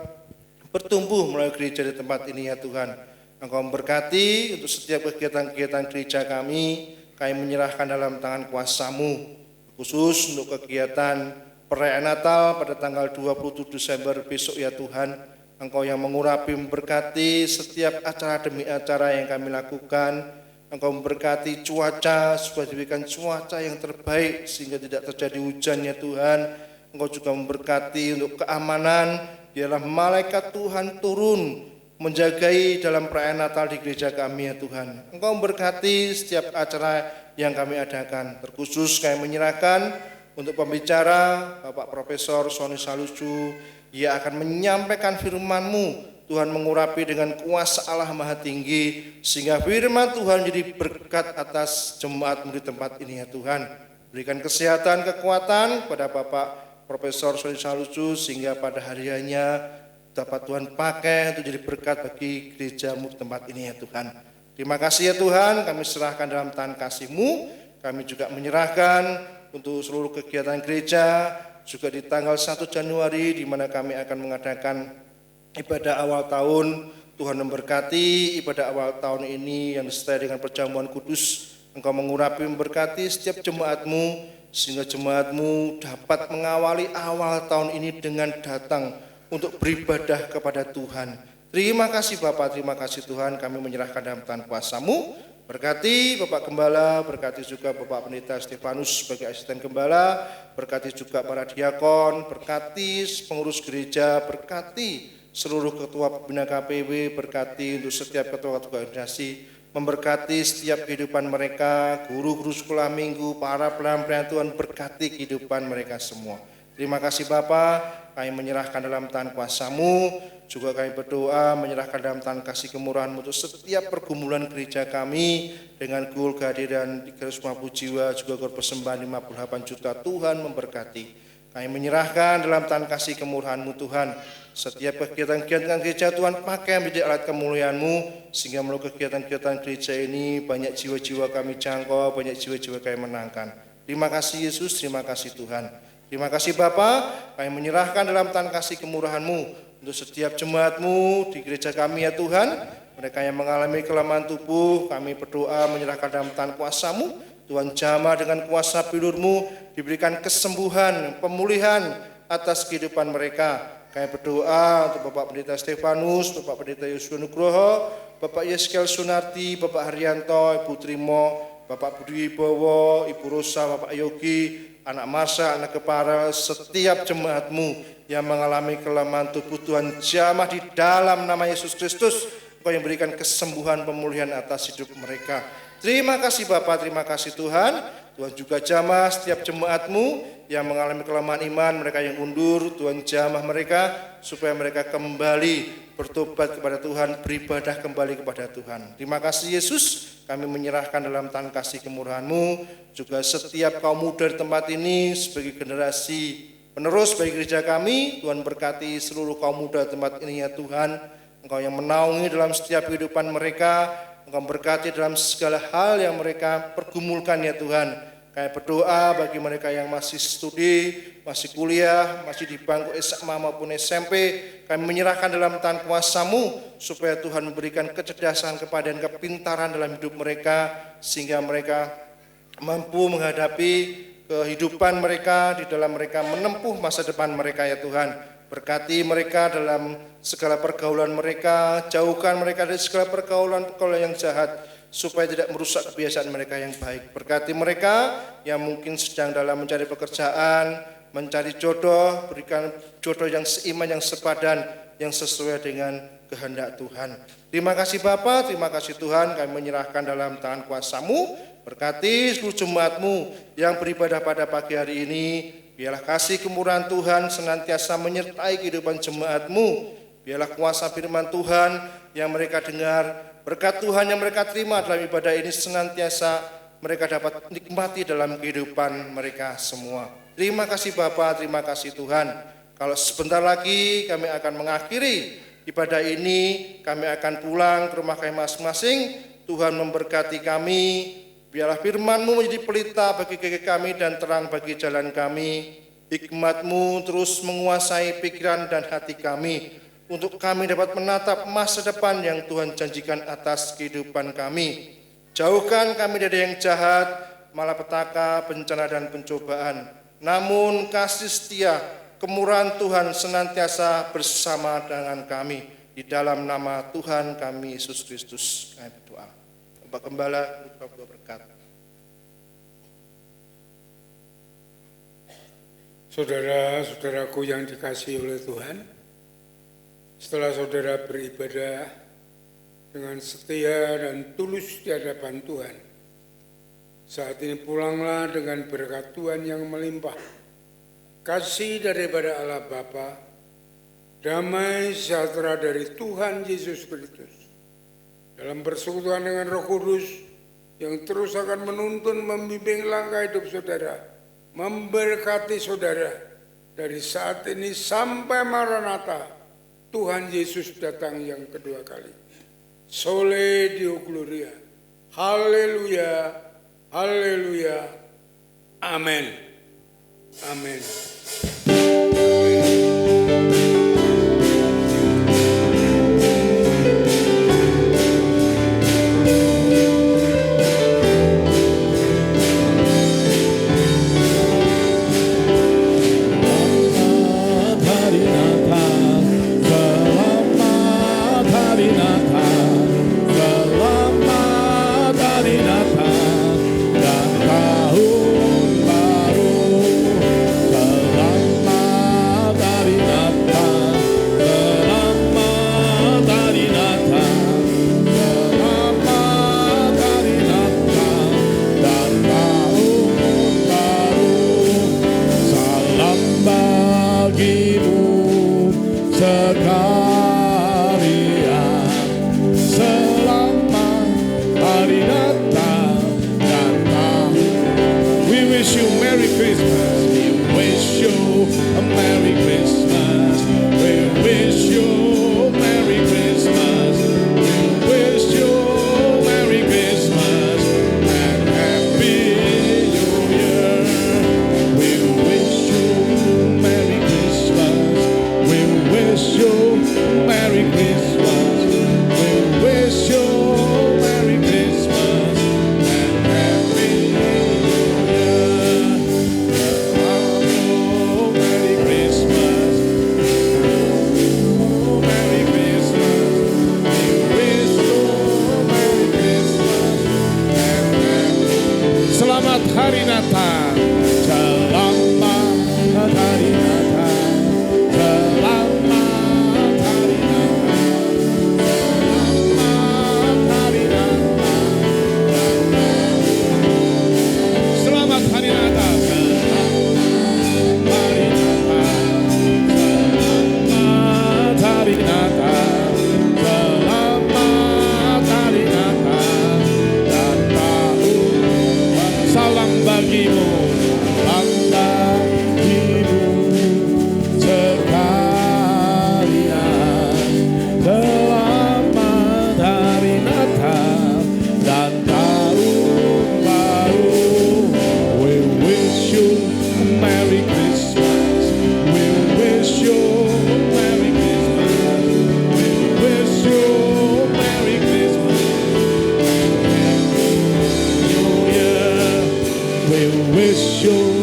bertumbuh melalui gereja di tempat ini ya Tuhan. Engkau memberkati untuk setiap kegiatan-kegiatan gereja kami menyerahkan dalam tangan kuasa-Mu, khusus untuk kegiatan perayaan Natal pada tanggal 27 Desember besok ya Tuhan. Engkau yang mengurapi, memberkati setiap acara demi acara yang kami lakukan. Engkau memberkati cuaca, supaya diberikan cuaca yang terbaik sehingga tidak terjadi hujan ya Tuhan. Engkau juga memberkati untuk keamanan, biarlah malaikat Tuhan turun menjagai dalam perayaan Natal di gereja kami ya Tuhan. Engkau memberkati setiap acara yang kami adakan. Terkhusus kami menyerahkan untuk pembicara Bapak Profesor Sony Salucu. Ia akan menyampaikan firman-Mu. Tuhan mengurapi dengan kuasa Allah Maha Tinggi, sehingga firman Tuhan jadi berkat atas jemaat-Mu di tempat ini ya Tuhan. Berikan kesehatan, kekuatan kepada Bapak Profesor Sony Salucu, sehingga pada hariannya dapat Tuhan pakai untuk jadi berkat bagi gereja-Mu di tempat ini ya Tuhan. Terima kasih ya Tuhan, kami serahkan dalam tangan kasih-Mu. Kami juga menyerahkan untuk seluruh kegiatan gereja, juga di tanggal 1 Januari di mana kami akan mengadakan ibadah awal tahun. Tuhan memberkati ibadah awal tahun ini yang disertai dengan perjamuan kudus. Engkau mengurapi, memberkati setiap jemaat-Mu, sehingga jemaat-Mu dapat mengawali awal tahun ini dengan datang untuk beribadah kepada Tuhan. Terima kasih Bapak, terima kasih Tuhan, kami menyerahkan dalam tangan kuasa-Mu. Berkati Bapak Gembala, berkati juga Bapak Pendeta Stefanus sebagai asisten Gembala, berkati juga para diakon, berkati pengurus gereja, berkati seluruh ketua pembina KPW, berkati untuk setiap ketua-ketua organisasi, memberkati setiap kehidupan mereka, guru-guru sekolah minggu, para pelayan-pelayan Tuhan, berkati kehidupan mereka semua. Terima kasih Bapak, kami menyerahkan dalam tangan kuasa-Mu, juga kami berdoa menyerahkan dalam tangan kasih kemurahan-Mu untuk setiap pergumulan gereja kami dengan gul kehadiran 350 jiwa, juga gol persembahan 58 juta. Tuhan memberkati. Kami menyerahkan dalam tangan kasih kemurahan-Mu Tuhan. Setiap kegiatan-kegiatan gereja Tuhan pakai menjadi alat kemuliaan-Mu, sehingga melalui kegiatan-kegiatan gereja ini banyak jiwa-jiwa kami jangkau, banyak jiwa-jiwa kami menangkan. Terima kasih Yesus, terima kasih Tuhan. Terima kasih Bapak, kami menyerahkan dalam tangan kasih kemurahan-Mu untuk setiap jemaat-Mu di gereja kami ya Tuhan. Mereka yang mengalami kelemahan tubuh, kami berdoa menyerahkan dalam tangan kuasa-Mu. Tuhan jamah dengan kuasa pilur-Mu, diberikan kesembuhan, pemulihan atas kehidupan mereka. Kami berdoa untuk Bapak Pendeta Stefanus, Bapak Pendeta Yosua Nugroho, Bapak Yeskel Sunarti, Bapak Haryanto, Ibu Trimo, Bapak Budi Wibowo, Ibu Rosa, Bapak Yogi, anak Marsha, anak Kepara, setiap jemaat-Mu yang mengalami kelemahan tubuh, Tuhan jamah di dalam nama Yesus Kristus. Engkau yang berikan kesembuhan, pemulihan atas hidup mereka. Terima kasih Bapak, terima kasih Tuhan. Tuhan juga jamah setiap jemaat-Mu yang mengalami kelemahan iman, mereka yang undur, Tuhan jamah mereka supaya mereka kembali bertobat kepada Tuhan, beribadah kembali kepada Tuhan. Terima kasih Yesus, kami menyerahkan dalam tangan kasih kemurahan-Mu juga setiap kaum muda di tempat ini sebagai generasi penerus bagi gereja kami. Tuhan berkati seluruh kaum muda di tempat ini ya Tuhan. Engkau yang menaungi dalam setiap kehidupan mereka, Engkau berkati dalam segala hal yang mereka pergumulkan ya Tuhan. Kami berdoa bagi mereka yang masih studi, masih kuliah, masih di bangku SMA maupun SMP, kami menyerahkan dalam tangan kuasa-Mu supaya Tuhan memberikan kecerdasan kepada dan kepintaran dalam hidup mereka, sehingga mereka mampu menghadapi kehidupan mereka, di dalam mereka menempuh masa depan mereka ya Tuhan. Berkati mereka dalam segala pergaulan mereka, jauhkan mereka dari segala pergaulan yang jahat, supaya tidak merusak kebiasaan mereka yang baik. Berkati mereka yang mungkin sedang dalam mencari pekerjaan, mencari jodoh, berikan jodoh yang seiman, yang sepadan, yang sesuai dengan kehendak Tuhan. Terima kasih Bapa, terima kasih Tuhan, kami menyerahkan dalam tangan kuasa-Mu. Berkati seluruh jemaat-Mu yang beribadah pada pagi hari ini. Biarlah kasih kemurahan Tuhan senantiasa menyertai kehidupan jemaat-Mu. Biarlah kuasa firman Tuhan yang mereka dengar, berkat Tuhan yang mereka terima dalam ibadah ini senantiasa mereka dapat nikmati dalam kehidupan mereka semua. Terima kasih Bapa, terima kasih Tuhan. Kalau sebentar lagi kami akan mengakhiri ibadah ini, kami akan pulang ke rumah kami masing-masing. Tuhan memberkati kami. Biarlah firman-Mu menjadi pelita bagi kaki kami dan terang bagi jalan kami. Hikmat-Mu terus menguasai pikiran dan hati kami untuk kami dapat menatap masa depan yang Tuhan janjikan atas kehidupan kami. Jauhkan kami dari yang jahat, malapetaka, bencana dan pencobaan. Namun kasih setia, kemurahan Tuhan senantiasa bersama dengan kami. Di dalam nama Tuhan kami Yesus Kristus kami berdoa. Bapak Gembala, berdoa berkat. Saudara-saudaraku yang dikasihi oleh Tuhan, setelah saudara beribadah dengan setia dan tulus di hadapan Tuhan, saat ini pulanglah dengan berkat Tuhan yang melimpah, kasih daripada Allah Bapa, damai sejahtera dari Tuhan Yesus Kristus, dalam persekutuan dengan Roh Kudus yang terus akan menuntun membimbing langkah hidup saudara, memberkati saudara dari saat ini sampai Maranatha, Tuhan Yesus datang yang kedua kali. Sole Deo Gloria. Haleluya. Haleluya. Amin. Amin. wish you